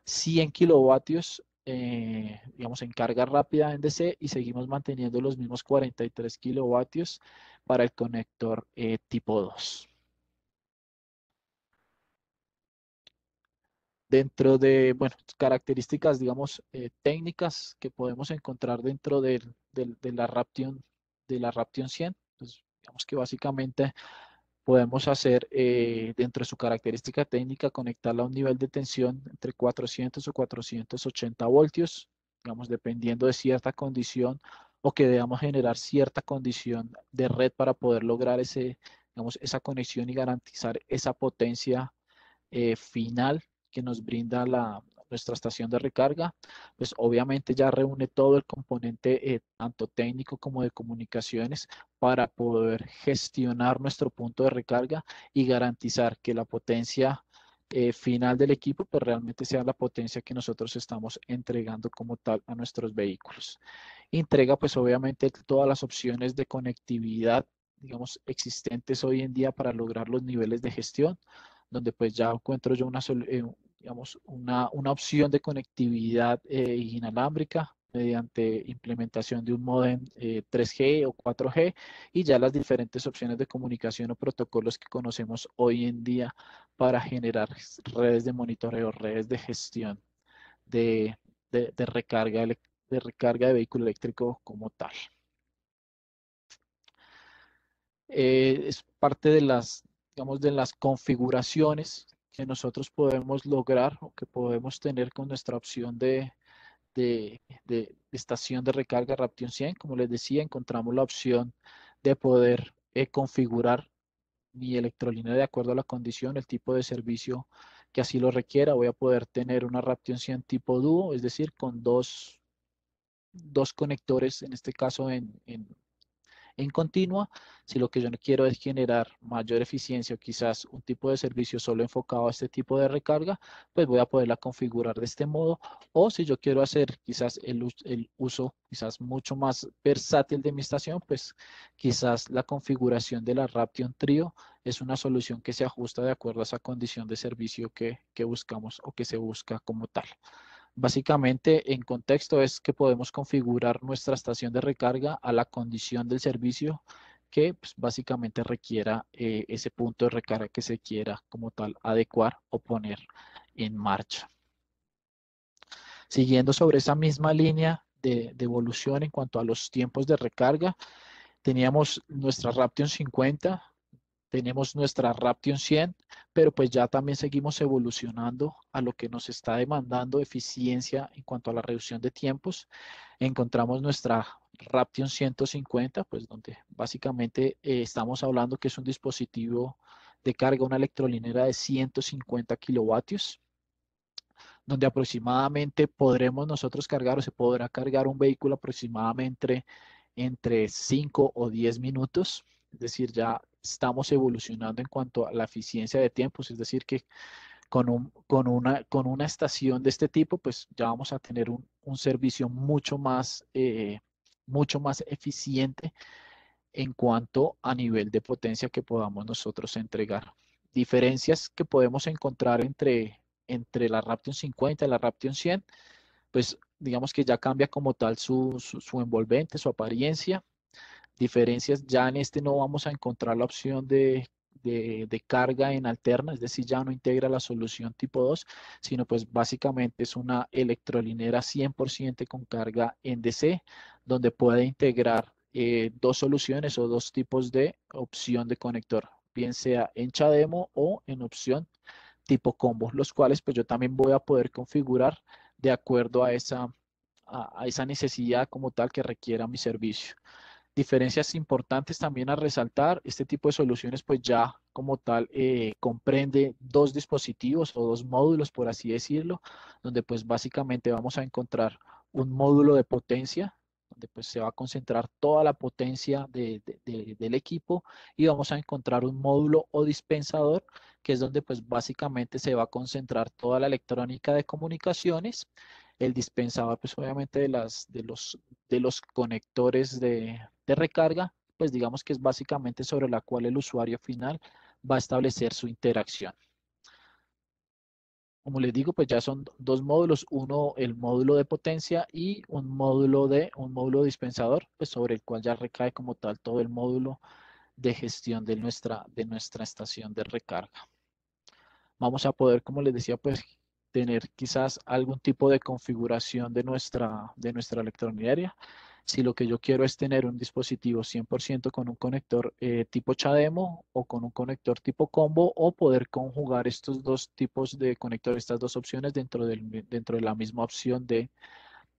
100 kilovatios, digamos, en carga rápida en DC y seguimos manteniendo los mismos 43 kilovatios para el conector tipo 2. Dentro de, bueno, características, digamos, técnicas que podemos encontrar dentro de la Raption 100, pues digamos que básicamente podemos hacer dentro de su característica técnica conectarla a un nivel de tensión entre 400 o 480 voltios, digamos, dependiendo de cierta condición o que debamos generar cierta condición de red para poder lograr digamos, esa conexión y garantizar esa potencia final que nos brinda nuestra estación de recarga, pues obviamente ya reúne todo el componente tanto técnico como de comunicaciones para poder gestionar nuestro punto de recarga y garantizar que la potencia final del equipo pues realmente sea la potencia que nosotros estamos entregando como tal a nuestros vehículos. Entrega pues obviamente todas las opciones de conectividad digamos existentes hoy en día para lograr los niveles de gestión donde pues ya encuentro yo digamos, una opción de conectividad inalámbrica mediante implementación de un modem 3G o 4G y ya las diferentes opciones de comunicación o protocolos que conocemos hoy en día para generar redes de monitoreo, redes de gestión de, de recarga, de recarga de vehículo eléctrico como tal. Es parte de digamos, de las configuraciones que nosotros podemos lograr o que podemos tener con nuestra opción de estación de recarga Raption 100. Como les decía, encontramos la opción de poder configurar mi electrolínea de acuerdo a la condición, el tipo de servicio que así lo requiera. Voy a poder tener una Raption 100 tipo dúo, es decir, con dos conectores, en este caso en continua. Si lo que yo no quiero es generar mayor eficiencia o quizás un tipo de servicio solo enfocado a este tipo de recarga, pues voy a poderla configurar de este modo. O si yo quiero hacer quizás el uso quizás mucho más versátil de mi estación, pues quizás la configuración de la Raption Trio es una solución que se ajusta de acuerdo a esa condición de servicio que buscamos o que se busca como tal. Básicamente, en contexto es que podemos configurar nuestra estación de recarga a la condición del servicio que pues, básicamente requiera ese punto de recarga que se quiera como tal adecuar o poner en marcha. Siguiendo sobre esa misma línea de evolución en cuanto a los tiempos de recarga, teníamos nuestra Raption 50, tenemos nuestra Raption 100, pero pues ya también seguimos evolucionando a lo que nos está demandando eficiencia en cuanto a la reducción de tiempos. Encontramos nuestra Raption 150, pues donde básicamente estamos hablando que es un dispositivo de carga, una electrolinera de 150 kilovatios, donde aproximadamente podremos nosotros cargar o se podrá cargar un vehículo aproximadamente entre 5 o 10 minutos. Es decir, ya estamos evolucionando en cuanto a la eficiencia de tiempos, es decir, que con una estación de este tipo, pues ya vamos a tener un servicio mucho más eficiente en cuanto a nivel de potencia que podamos nosotros entregar. Diferencias que podemos encontrar entre la Raption 50 y la Raption 100, pues digamos que ya cambia como tal su envolvente, su apariencia. Diferencias, ya en este no vamos a encontrar la opción de carga en alterna, es decir, ya no integra la solución tipo 2, sino pues básicamente es una electrolinera 100% con carga en DC, donde puede integrar dos soluciones o dos tipos de opción de conector, bien sea en CHAdeMO o en opción tipo combo, los cuales pues yo también voy a poder configurar de acuerdo a esa necesidad como tal que requiera mi servicio. Diferencias importantes también a resaltar, este tipo de soluciones pues ya como tal comprende dos dispositivos o dos módulos, por así decirlo, donde pues básicamente vamos a encontrar un módulo de potencia, donde pues se va a concentrar toda la potencia del equipo, y vamos a encontrar un módulo o dispensador, que es donde pues básicamente se va a concentrar toda la electrónica de comunicaciones. El dispensador pues obviamente de los conectores de recarga, pues digamos que es básicamente sobre la cual el usuario final va a establecer su interacción. Como les digo, pues ya son dos módulos, uno el módulo de potencia y un módulo dispensador, pues sobre el cual ya recae como tal todo el módulo de gestión de nuestra estación de recarga. Vamos a poder, como les decía, pues tener quizás algún tipo de configuración de nuestra electrominería. Si lo que yo quiero es tener un dispositivo 100% con un conector tipo CHAdeMO o con un conector tipo combo, o poder conjugar estos dos tipos de conectores, estas dos opciones dentro de la misma opción de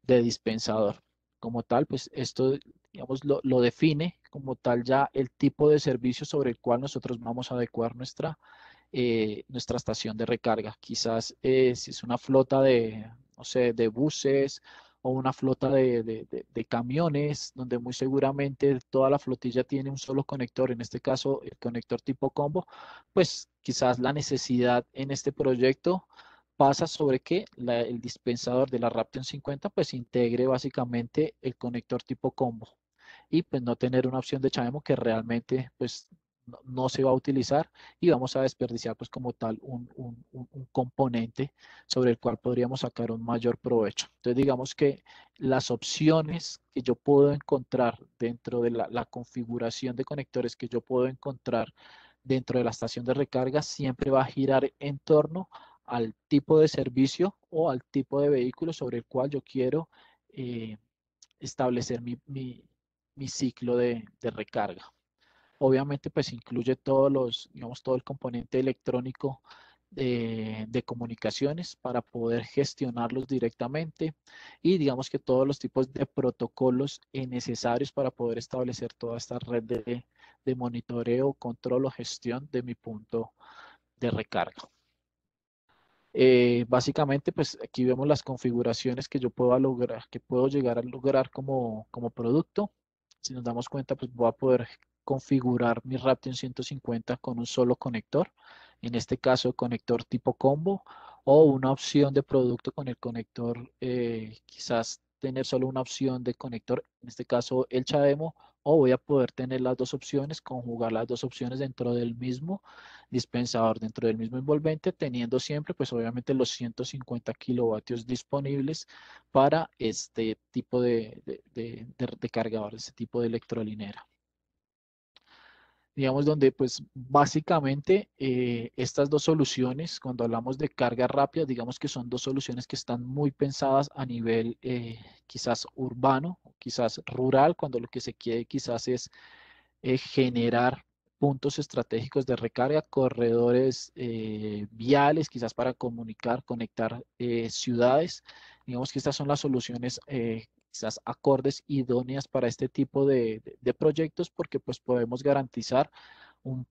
dispensador. Como tal, pues esto, digamos, lo define como tal ya el tipo de servicio sobre el cual nosotros vamos a adecuar nuestra estación de recarga. Quizás si es una flota de, no sé, de buses o una flota de camiones, donde muy seguramente toda la flotilla tiene un solo conector, en este caso el conector tipo combo, pues quizás la necesidad en este proyecto pasa sobre que el dispensador de la Raptor 50 pues integre básicamente el conector tipo combo, y pues no tener una opción de CHAdeMO que realmente pues no se va a utilizar, y vamos a desperdiciar pues como tal un componente sobre el cual podríamos sacar un mayor provecho. Entonces digamos que las opciones que yo puedo encontrar dentro de la configuración de conectores que yo puedo encontrar dentro de la estación de recarga siempre va a girar en torno al tipo de servicio o al tipo de vehículo sobre el cual yo quiero eh, establecer mi ciclo de recarga. Obviamente, pues incluye digamos, todo el componente electrónico de comunicaciones para poder gestionarlos directamente, y digamos que todos los tipos de protocolos necesarios para poder establecer toda esta red de monitoreo, control o gestión de mi punto de recarga. Básicamente, pues aquí vemos las configuraciones que yo puedo lograr, que puedo llegar a lograr como producto. Si nos damos cuenta, pues voy a poder configurar mi Raptor 150 con un solo conector, en este caso conector tipo combo, o una opción de producto con el conector, quizás tener solo una opción de conector, en este caso el CHAdeMO, o voy a poder tener las dos opciones, conjugar las dos opciones dentro del mismo dispensador, dentro del mismo envolvente, teniendo siempre, pues obviamente los 150 kilovatios disponibles para este tipo de cargador, este tipo de electrolinera. Digamos, donde pues básicamente estas dos soluciones, cuando hablamos de carga rápida, digamos que son dos soluciones que están muy pensadas a nivel quizás urbano, quizás rural, cuando lo que se quiere quizás es generar puntos estratégicos de recarga, corredores viales, quizás para conectar ciudades. Digamos que estas son las soluciones quizás acordes, idóneas para este tipo de proyectos, porque pues podemos garantizar un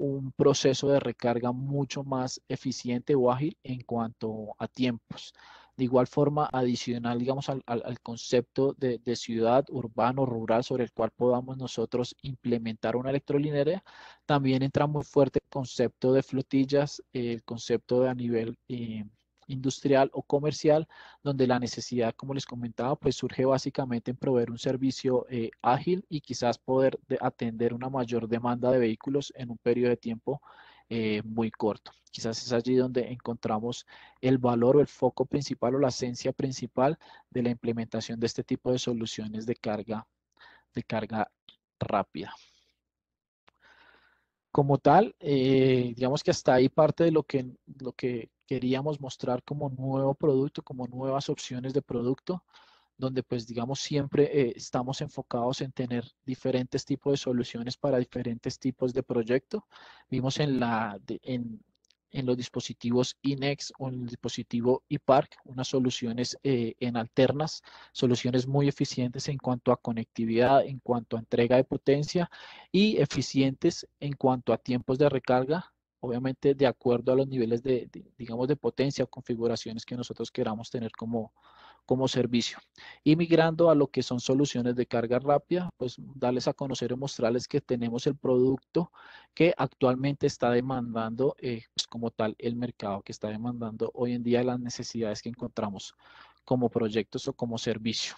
un proceso de recarga mucho más eficiente o ágil en cuanto a tiempos. De igual forma, adicional, digamos, al concepto de ciudad, urbano, rural, sobre el cual podamos nosotros implementar una electrolinera, también entra muy fuerte el concepto de flotillas, el concepto de a nivel industrial o comercial, donde la necesidad, como les comentaba, pues surge básicamente en proveer un servicio ágil y quizás poder atender una mayor demanda de vehículos en un periodo de tiempo muy corto. Quizás es allí donde encontramos el valor o el foco principal o la esencia principal de la implementación de este tipo de soluciones de carga rápida. Como tal, digamos que hasta ahí parte de lo que queríamos mostrar como nuevo producto, como nuevas opciones de producto, donde pues digamos siempre estamos enfocados en tener diferentes tipos de soluciones para diferentes tipos de proyecto. Vimos en los dispositivos iNext o en el dispositivo iPark, unas soluciones en alternas, soluciones muy eficientes en cuanto a conectividad, en cuanto a entrega de potencia y eficientes en cuanto a tiempos de recarga, obviamente de acuerdo a los niveles digamos, de potencia o configuraciones que nosotros queramos tener como servicio. Y migrando a lo que son soluciones de carga rápida, pues darles a conocer o mostrarles que tenemos el producto que actualmente está demandando, pues como tal, el mercado que está demandando hoy en día las necesidades que encontramos como proyectos o como servicio.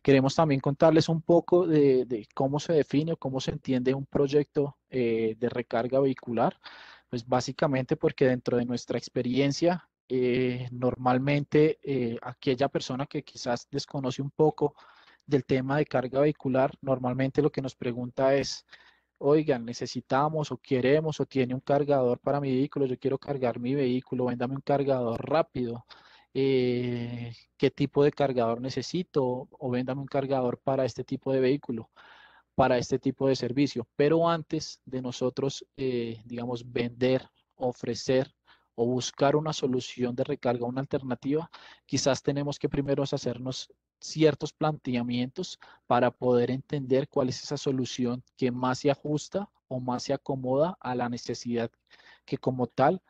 Queremos también contarles un poco de cómo se define o cómo se entiende un proyecto de recarga vehicular. Pues básicamente porque dentro de nuestra experiencia, normalmente aquella persona que quizás desconoce un poco del tema de carga vehicular, normalmente lo que nos pregunta es, oigan, necesitamos o queremos o tiene un cargador para mi vehículo, yo quiero cargar mi vehículo, véndame un cargador rápido. ¿Qué tipo de cargador necesito? O véndame un cargador para este tipo de vehículo, para este tipo de servicio. Pero antes de nosotros, digamos, vender, ofrecer o buscar una solución de recarga, una alternativa, quizás tenemos que primero hacernos ciertos planteamientos para poder entender cuál es esa solución que más se ajusta o más se acomoda a la necesidad que como tal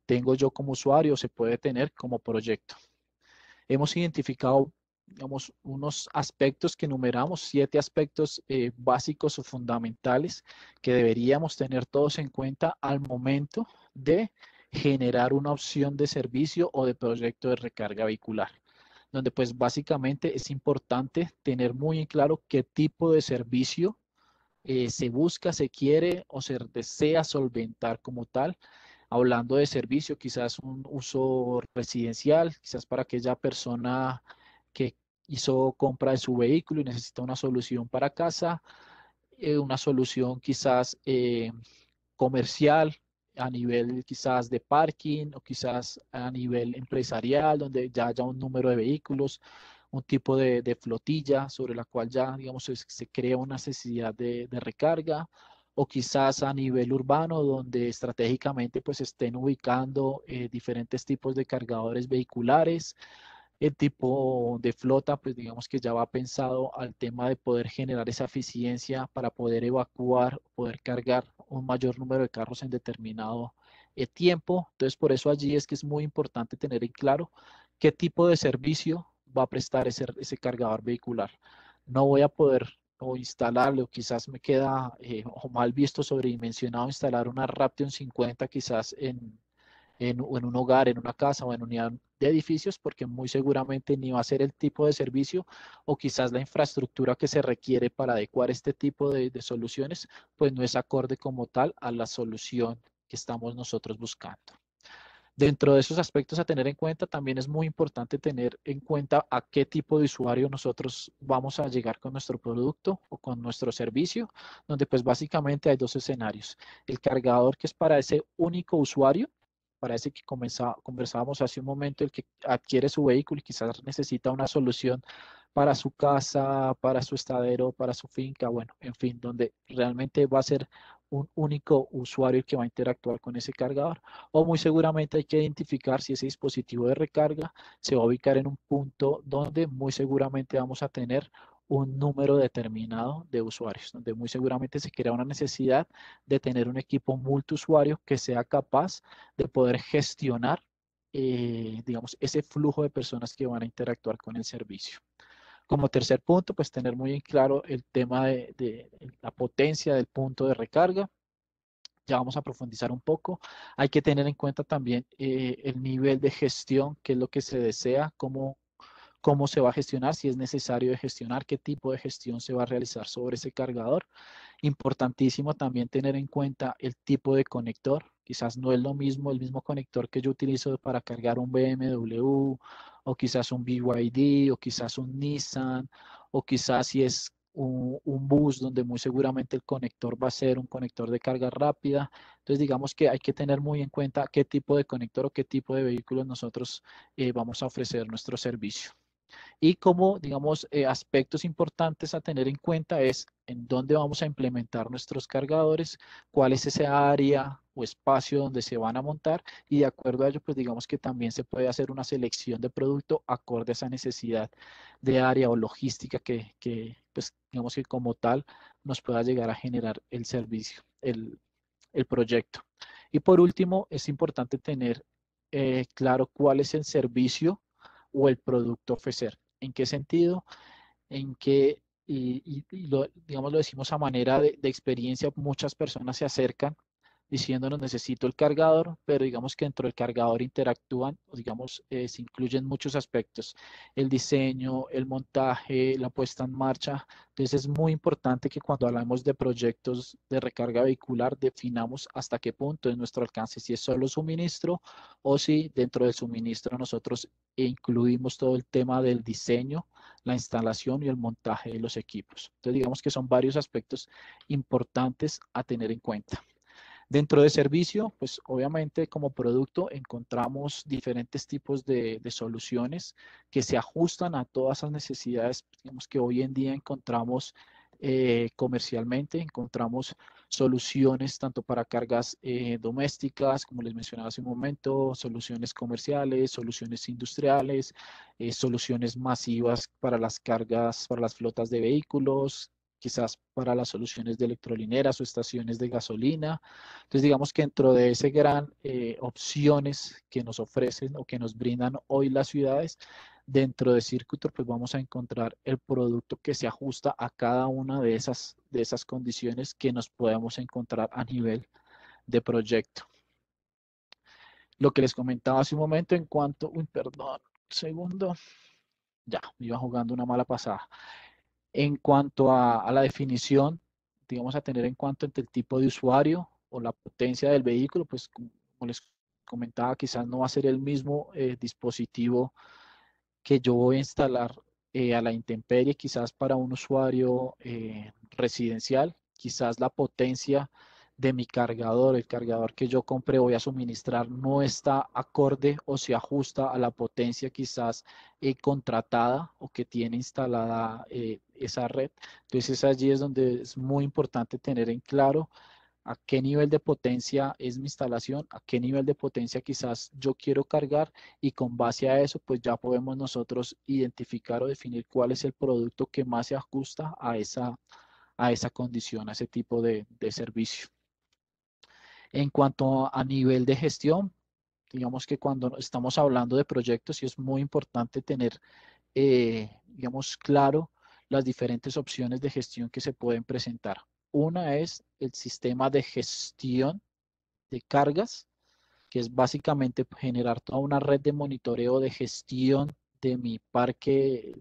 tengo yo como usuario o se puede tener como proyecto. Hemos identificado, digamos, unos aspectos que enumeramos, 7 aspectos básicos o fundamentales que deberíamos tener todos en cuenta al momento de generar una opción de servicio o de proyecto de recarga vehicular, donde pues básicamente es importante tener muy en claro qué tipo de servicio se busca, se quiere o se desea solventar como tal. Hablando de servicio, quizás un uso residencial, quizás para aquella persona que hizo compra de su vehículo y necesita una solución para casa, una solución quizás comercial a nivel quizás de parking o quizás a nivel empresarial, donde ya haya un número de vehículos, un tipo de flotilla sobre la cual ya, digamos, se crea una necesidad de recarga, o quizás a nivel urbano, donde estratégicamente pues estén ubicando diferentes tipos de cargadores vehiculares. El tipo de flota, pues digamos que ya va pensado al tema de poder generar esa eficiencia para poder evacuar, poder cargar un mayor número de carros en determinado tiempo. Entonces, por eso allí es que es muy importante tener en claro qué tipo de servicio va a prestar ese cargador vehicular. No voy a poder o instalarle, o quizás me queda o mal visto, sobredimensionado instalar una Raption 50 quizás en un hogar, en una casa o en unidad de edificios, porque muy seguramente ni va a ser el tipo de servicio o quizás la infraestructura que se requiere para adecuar este tipo de soluciones, pues no es acorde como tal a la solución que estamos nosotros buscando. Dentro de esos aspectos a tener en cuenta, también es muy importante tener en cuenta a qué tipo de usuario nosotros vamos a llegar con nuestro producto o con nuestro servicio, donde pues básicamente hay 2 escenarios. El cargador que es para ese único usuario, para ese que conversábamos hace un momento, el que adquiere su vehículo y quizás necesita una solución para su casa, para su estadero, para su finca, bueno, en fin, donde realmente va a ser un único usuario el que va a interactuar con ese cargador, o muy seguramente hay que identificar si ese dispositivo de recarga se va a ubicar en un punto donde muy seguramente vamos a tener un número determinado de usuarios, donde muy seguramente se crea una necesidad de tener un equipo multiusuario que sea capaz de poder gestionar, digamos, ese flujo de personas que van a interactuar con el servicio. Como tercer punto, pues tener muy en claro el tema de la potencia del punto de recarga. Ya vamos a profundizar un poco. Hay que tener en cuenta también el nivel de gestión, qué es lo que se desea, cómo se va a gestionar, si es necesario de gestionar, qué tipo de gestión se va a realizar sobre ese cargador. Importantísimo también tener en cuenta el tipo de conector. Quizás no es lo mismo el mismo conector que yo utilizo para cargar un BMW, o quizás un BYD, o quizás un Nissan, o quizás si es un bus donde muy seguramente el conector va a ser un conector de carga rápida. Entonces digamos que hay que tener muy en cuenta qué tipo de conector o qué tipo de vehículos nosotros vamos a ofrecer nuestro servicio. Y como, digamos, aspectos importantes a tener en cuenta es en dónde vamos a implementar nuestros cargadores, cuál es esa área o espacio donde se van a montar, y de acuerdo a ello, pues digamos que también se puede hacer una selección de producto acorde a esa necesidad de área o logística pues digamos que como tal nos pueda llegar a generar el servicio, el proyecto. Y por último, es importante tener claro cuál es el servicio o el producto a ofrecer. ¿En qué sentido? En que, digamos, lo decimos a manera de experiencia, muchas personas se acercan diciéndonos necesito el cargador, pero digamos que dentro del cargador interactúan, o digamos, se incluyen muchos aspectos, el diseño, el montaje, la puesta en marcha. Entonces es muy importante que cuando hablamos de proyectos de recarga vehicular definamos hasta qué punto es nuestro alcance, si es solo suministro o si dentro del suministro nosotros incluimos todo el tema del diseño, la instalación y el montaje de los equipos. Entonces digamos que son varios aspectos importantes a tener en cuenta. Dentro de servicio, pues obviamente como producto encontramos diferentes tipos de soluciones que se ajustan a todas esas necesidades, digamos que hoy en día encontramos comercialmente, encontramos soluciones tanto para cargas domésticas, como les mencionaba hace un momento, soluciones comerciales, soluciones industriales, soluciones masivas para las cargas, para las flotas de vehículos, quizás para las soluciones de electrolineras o estaciones de gasolina. Entonces, digamos que dentro de ese gran opciones que nos ofrecen o que nos brindan hoy las ciudades, dentro de Circutor, pues vamos a encontrar el producto que se ajusta a cada una de esas condiciones que nos podemos encontrar a nivel de proyecto. Lo que les comentaba hace un momento en cuanto, uy, perdón, segundo, ya, me iba jugando una mala pasada. En cuanto a la definición, digamos, a tener en cuenta entre el tipo de usuario o la potencia del vehículo, pues como les comentaba, quizás no va a ser el mismo dispositivo que yo voy a instalar a la intemperie, quizás para un usuario residencial, quizás la potencia de mi cargador, el cargador que yo compré voy a suministrar no está acorde o se ajusta a la potencia quizás contratada o que tiene instalada esa red. Entonces allí es donde es muy importante tener en claro a qué nivel de potencia es mi instalación, a qué nivel de potencia quizás yo quiero cargar, y con base a eso pues ya podemos nosotros identificar o definir cuál es el producto que más se ajusta a esa condición, a ese tipo de servicio. En cuanto a nivel de gestión, digamos que cuando estamos hablando de proyectos sí es muy importante tener, digamos, claro las diferentes opciones de gestión que se pueden presentar. Una es el sistema de gestión de cargas, que es básicamente generar toda una red de monitoreo de gestión de mi parque,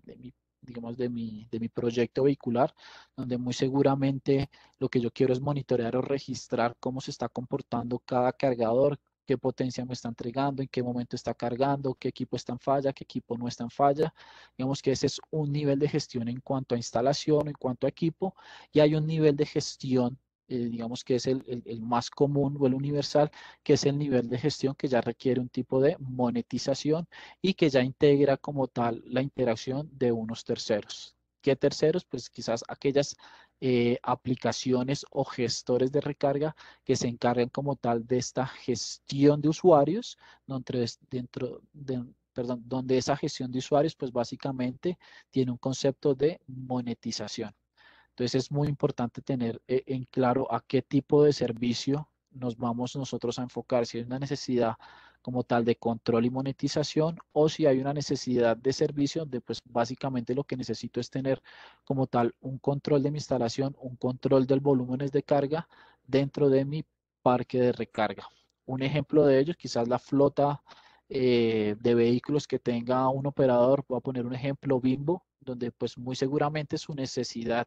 digamos, de mi proyecto vehicular, donde muy seguramente lo que yo quiero es monitorear o registrar cómo se está comportando cada cargador, qué potencia me está entregando, en qué momento está cargando, qué equipo está en falla, qué equipo no está en falla. Digamos que ese es un nivel de gestión en cuanto a instalación, en cuanto a equipo, y hay un nivel de gestión, digamos que es el más común o el universal, que es el nivel de gestión que ya requiere un tipo de monetización y que ya integra como tal la interacción de unos terceros. ¿Qué terceros? Pues quizás aquellas aplicaciones o gestores de recarga que se encargan como tal de esta gestión de usuarios, donde esa gestión de usuarios pues básicamente tiene un concepto de monetización. Entonces es muy importante tener en claro a qué tipo de servicio nos vamos nosotros a enfocar, si hay una necesidad como tal de control y monetización, o si hay una necesidad de servicio donde pues básicamente lo que necesito es tener como tal un control de mi instalación, un control del volúmenes de carga dentro de mi parque de recarga. Un ejemplo de ello, quizás la flota de vehículos que tenga un operador, voy a poner un ejemplo, Bimbo, donde pues muy seguramente su necesidad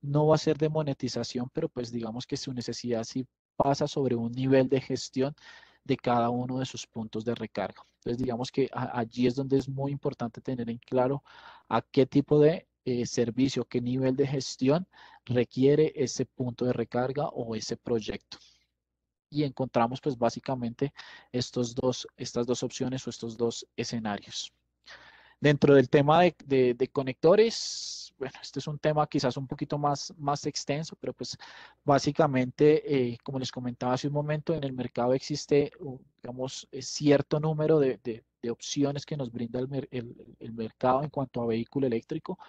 no va a ser de monetización, pero pues digamos que su necesidad sí pasa sobre un nivel de gestión de cada uno de sus puntos de recarga. Entonces digamos que allí es donde es muy importante tener en claro a qué tipo de servicio, qué nivel de gestión requiere ese punto de recarga o ese proyecto. Y encontramos pues básicamente estas dos opciones o estos dos escenarios. Dentro del tema de conectores, bueno, este es un tema quizás un poquito más extenso, pero pues básicamente, como les comentaba hace un momento, en el mercado existe, digamos, cierto número de opciones que nos brinda el mercado en cuanto a vehículo eléctrico,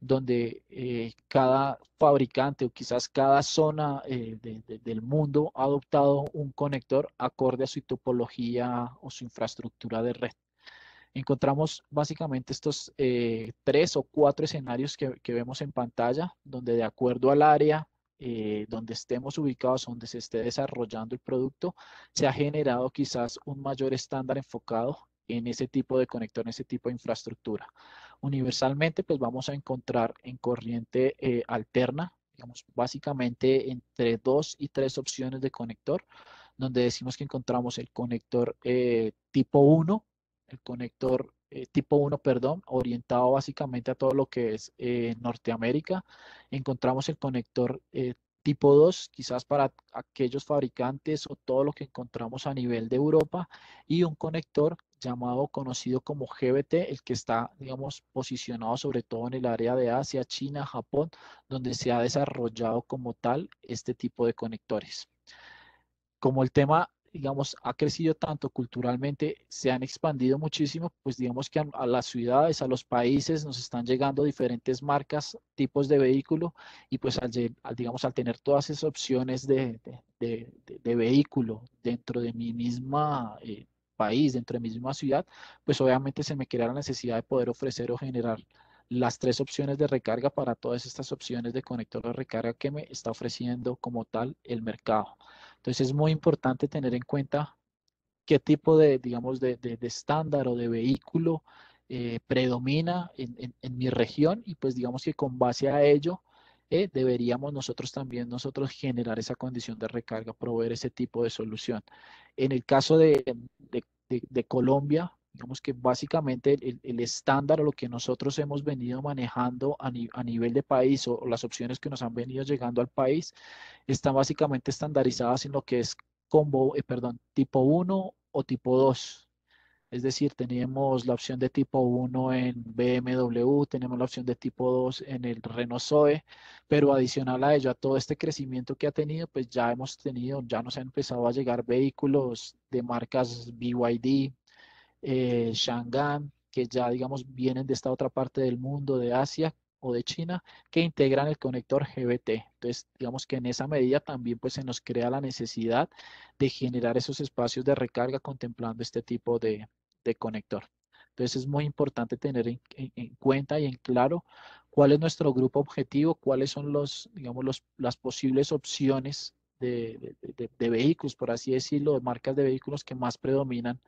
donde cada fabricante o quizás cada zona del mundo ha adoptado un conector acorde a su topología o su infraestructura de red. Encontramos básicamente estos 3 o 4 escenarios que vemos en pantalla, donde de acuerdo al área donde estemos ubicados, donde se esté desarrollando el producto, se ha generado quizás un mayor estándar enfocado en ese tipo de conector, en ese tipo de infraestructura. Universalmente, pues vamos a encontrar en corriente alterna, digamos, básicamente entre 2 y 3 opciones de conector, donde decimos que encontramos el conector tipo 1, el conector tipo 1, perdón, orientado básicamente a todo lo que es Norteamérica. Encontramos el conector tipo 2, quizás para aquellos fabricantes o todo lo que encontramos a nivel de Europa, y un conector llamado conocido como GBT, el que está, digamos, posicionado sobre todo en el área de Asia, China, Japón, donde se ha desarrollado como tal este tipo de conectores. Como el tema, digamos, ha crecido tanto culturalmente, se han expandido muchísimo, pues digamos que a las ciudades, a los países nos están llegando diferentes marcas, tipos de vehículo, y pues digamos, al tener todas esas opciones de vehículo dentro de mi misma país, dentro de mi misma ciudad, pues obviamente se me crea la necesidad de poder ofrecer o generar las 3 opciones de recarga para todas estas opciones de conector de recarga que me está ofreciendo como tal el mercado. Entonces es muy importante tener en cuenta qué tipo de, digamos, de estándar o de vehículo predomina en mi región, y pues digamos que con base a ello deberíamos nosotros también nosotros generar esa condición de recarga, proveer ese tipo de solución. En el caso de Colombia, digamos que básicamente el estándar o lo que nosotros hemos venido manejando a nivel de país, o las opciones que nos han venido llegando al país, están básicamente estandarizadas en lo que es perdón, tipo 1 o tipo 2. Es decir, tenemos la opción de tipo 1 en BMW, tenemos la opción de tipo 2 en el Renault Zoe, pero adicional a ello, a todo este crecimiento que ha tenido, pues ya nos han empezado a llegar vehículos de marcas BYD, Shangan, que ya, digamos, vienen de esta otra parte del mundo, de Asia o de China, que integran el conector GBT. Entonces, digamos que en esa medida también pues se nos crea la necesidad de generar esos espacios de recarga contemplando este tipo de conector. Entonces, es muy importante tener en cuenta y en claro cuál es nuestro grupo objetivo, cuáles son digamos, las posibles opciones de vehículos, por así decirlo, de marcas de vehículos que más predominan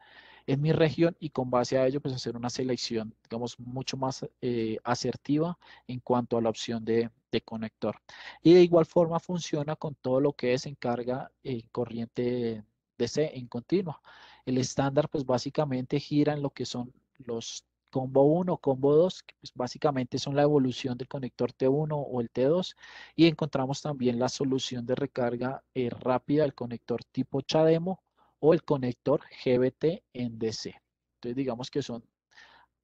en mi región, y con base a ello pues hacer una selección, digamos, mucho más asertiva en cuanto a la opción de conector. Y de igual forma funciona con todo lo que es en carga corriente DC en continua. El estándar pues básicamente gira en lo que son los combo 1, combo 2, que pues básicamente son la evolución del conector T1 o el T2, y encontramos también la solución de recarga rápida del conector tipo CHAdeMO o el conector GBT en DC. Entonces, digamos que son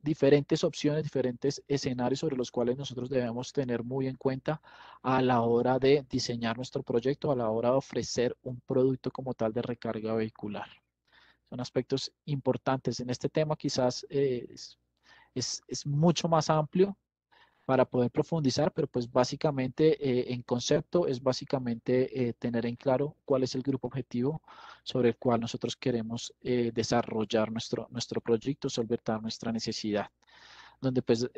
diferentes opciones, diferentes escenarios sobre los cuales nosotros debemos tener muy en cuenta a la hora de diseñar nuestro proyecto, a la hora de ofrecer un producto como tal de recarga vehicular. Son aspectos importantes. En este tema quizás es mucho más amplio para poder profundizar, pero pues básicamente en concepto es básicamente tener en claro cuál es el grupo objetivo sobre el cual nosotros queremos desarrollar nuestro proyecto, solventar nuestra necesidad, donde pues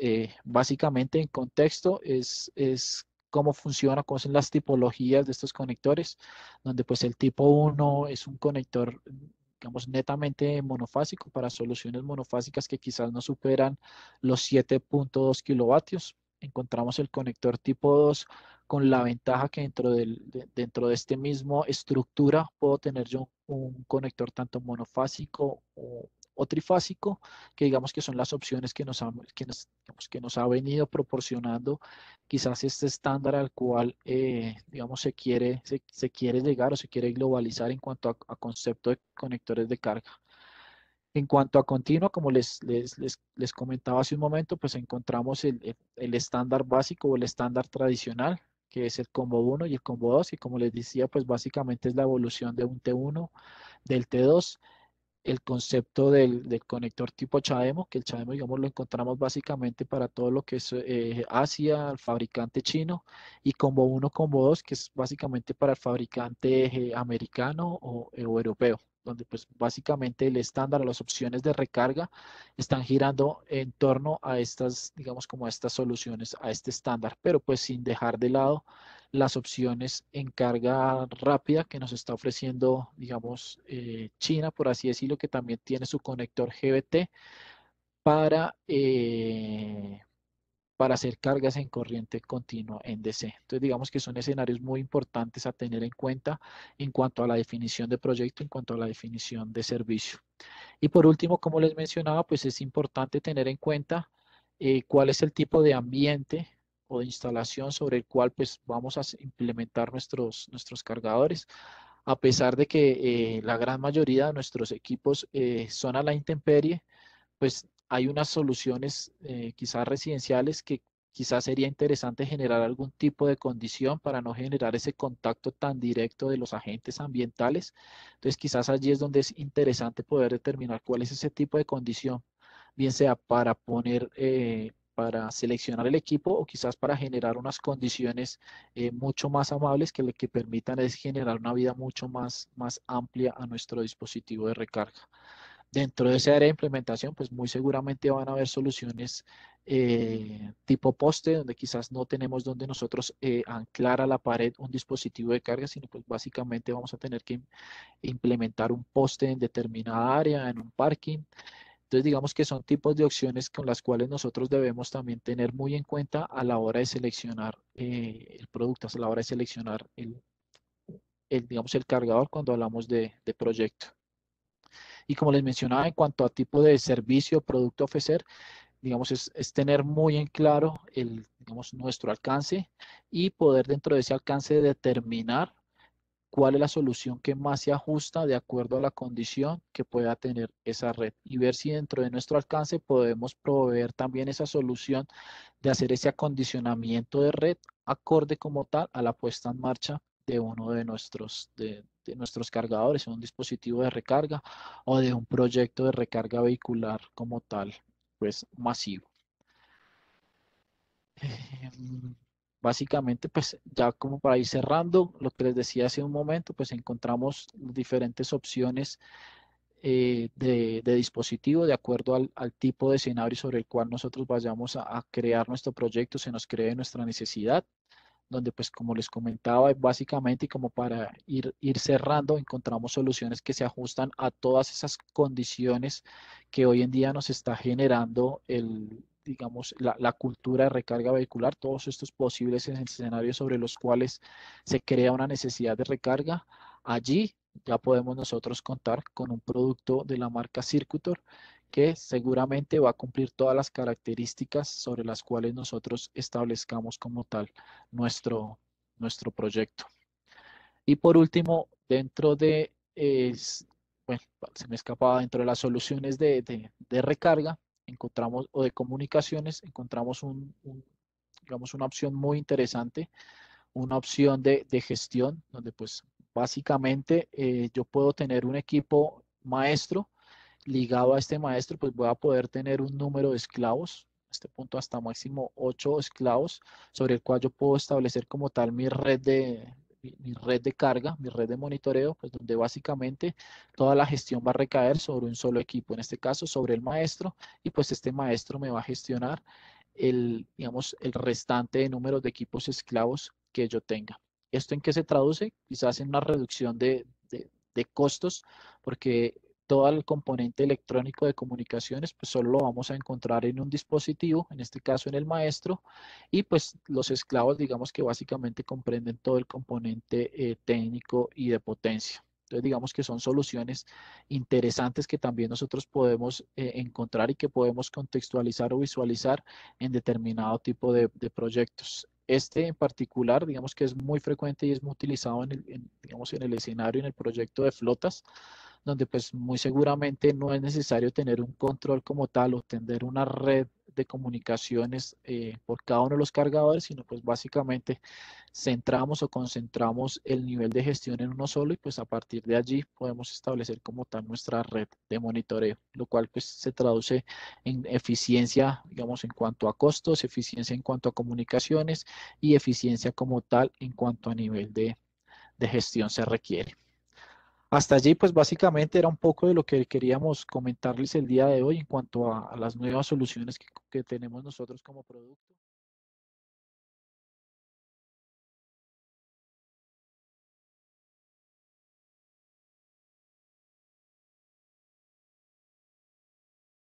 básicamente en contexto es cómo funciona, cómo son las tipologías de estos conectores, donde pues el tipo 1 es un conector, digamos, netamente monofásico para soluciones monofásicas que quizás no superan los 7.2 kilovatios. Encontramos el conector tipo 2 con la ventaja que dentro de este mismo estructura puedo tener yo un conector tanto monofásico o trifásico, que digamos que son las opciones que nos ha venido proporcionando quizás este estándar al cual, digamos, se quiere llegar o se quiere globalizar en cuanto a concepto de conectores de carga. En cuanto a continua, como les comentaba hace un momento, pues encontramos el estándar básico o el estándar tradicional, que es el combo 1 y el combo 2, y como les decía, pues básicamente es la evolución de un T1, del T2, el concepto del conector tipo CHAdeMO, que el CHAdeMO, digamos, lo encontramos básicamente para todo lo que es Asia, el fabricante chino, y Combo 1, Combo 2, que es básicamente para el fabricante americano o europeo, donde pues básicamente el estándar, las opciones de recarga están girando en torno a estas, digamos, como a estas soluciones, a este estándar, pero pues sin dejar de lado las opciones en carga rápida que nos está ofreciendo, digamos, China, por así decirlo, que también tiene su conector GBT para, eh, para hacer cargas en corriente continua en DC. Entonces, digamos que son escenarios muy importantes a tener en cuenta en cuanto a la definición de proyecto, en cuanto a la definición de servicio. Y por último, como les mencionaba, pues es importante tener en cuenta cuál es el tipo de ambiente o de instalación sobre el cual pues vamos a implementar nuestros cargadores. A pesar de que la gran mayoría de nuestros equipos son a la intemperie, pues hay unas soluciones quizás residenciales que quizás sería interesante generar algún tipo de condición para no generar ese contacto tan directo de los agentes ambientales. Entonces quizás allí es donde es interesante poder determinar cuál es ese tipo de condición, bien sea para poner, para seleccionar el equipo o quizás para generar unas condiciones mucho más amables que lo que permitan es generar una vida mucho más amplia a nuestro dispositivo de recarga. Dentro de esa área de implementación, pues muy seguramente van a haber soluciones tipo poste, donde quizás no tenemos donde nosotros anclar a la pared un dispositivo de carga, sino pues básicamente vamos a tener que implementar un poste en determinada área, en un parking. Entonces, digamos que son tipos de opciones con las cuales nosotros debemos también tener muy en cuenta a la hora de seleccionar el producto, a la hora de seleccionar digamos, el cargador cuando hablamos de proyecto. Y como les mencionaba, en cuanto a tipo de servicio o producto a ofrecer, digamos, es tener muy en claro digamos, nuestro alcance y poder dentro de ese alcance determinar cuál es la solución que más se ajusta de acuerdo a la condición que pueda tener esa red y ver si dentro de nuestro alcance podemos proveer también esa solución de hacer ese acondicionamiento de red acorde como tal a la puesta en marcha de uno de nuestros cargadores, un dispositivo de recarga o de un proyecto de recarga vehicular como tal, pues masivo. Básicamente, pues ya como para ir cerrando, lo que les decía hace un momento, pues encontramos diferentes opciones de dispositivo de acuerdo al tipo de escenario sobre el cual nosotros vayamos a crear nuestro proyecto, se nos cree nuestra necesidad, donde pues como les comentaba, básicamente y como para ir cerrando, encontramos soluciones que se ajustan a todas esas condiciones que hoy en día nos está generando digamos, la cultura de recarga vehicular, todos estos posibles escenarios sobre los cuales se crea una necesidad de recarga. Allí ya podemos nosotros contar con un producto de la marca Circutor que seguramente va a cumplir todas las características sobre las cuales nosotros establezcamos como tal nuestro, nuestro proyecto. Y por último, dentro de, bueno, se me escapaba, dentro de las soluciones de recarga, encontramos, o de comunicaciones, encontramos digamos, una opción muy interesante, una opción de gestión, donde pues básicamente yo puedo tener un equipo maestro ligado a este maestro, pues voy a poder tener un número de esclavos, a este punto hasta máximo 8 esclavos, sobre el cual yo puedo establecer como tal mi red de carga, mi red de monitoreo, pues donde básicamente toda la gestión va a recaer sobre un solo equipo, en este caso sobre el maestro, y pues este maestro me va a gestionar digamos, el restante de números de equipos esclavos que yo tenga. ¿Esto en qué se traduce? Quizás en una reducción de costos, porque todo el componente electrónico de comunicaciones, pues solo lo vamos a encontrar en un dispositivo, en este caso en el maestro, y pues los esclavos, digamos que básicamente comprenden todo el componente técnico y de potencia. Entonces, digamos que son soluciones interesantes que también nosotros podemos encontrar y que podemos contextualizar o visualizar en determinado tipo de proyectos. Este en particular, digamos que es muy frecuente y es muy utilizado digamos, en el escenario, en el proyecto de flotas, donde pues muy seguramente no es necesario tener un control como tal o tener una red de comunicaciones por cada uno de los cargadores, sino pues básicamente centramos o concentramos el nivel de gestión en uno solo y pues a partir de allí podemos establecer como tal nuestra red de monitoreo, lo cual pues se traduce en eficiencia, digamos, en cuanto a costos, eficiencia en cuanto a comunicaciones y eficiencia como tal en cuanto a nivel de gestión se requiere. Hasta allí, pues básicamente era un poco de lo que queríamos comentarles el día de hoy en cuanto a las nuevas soluciones que tenemos nosotros como producto.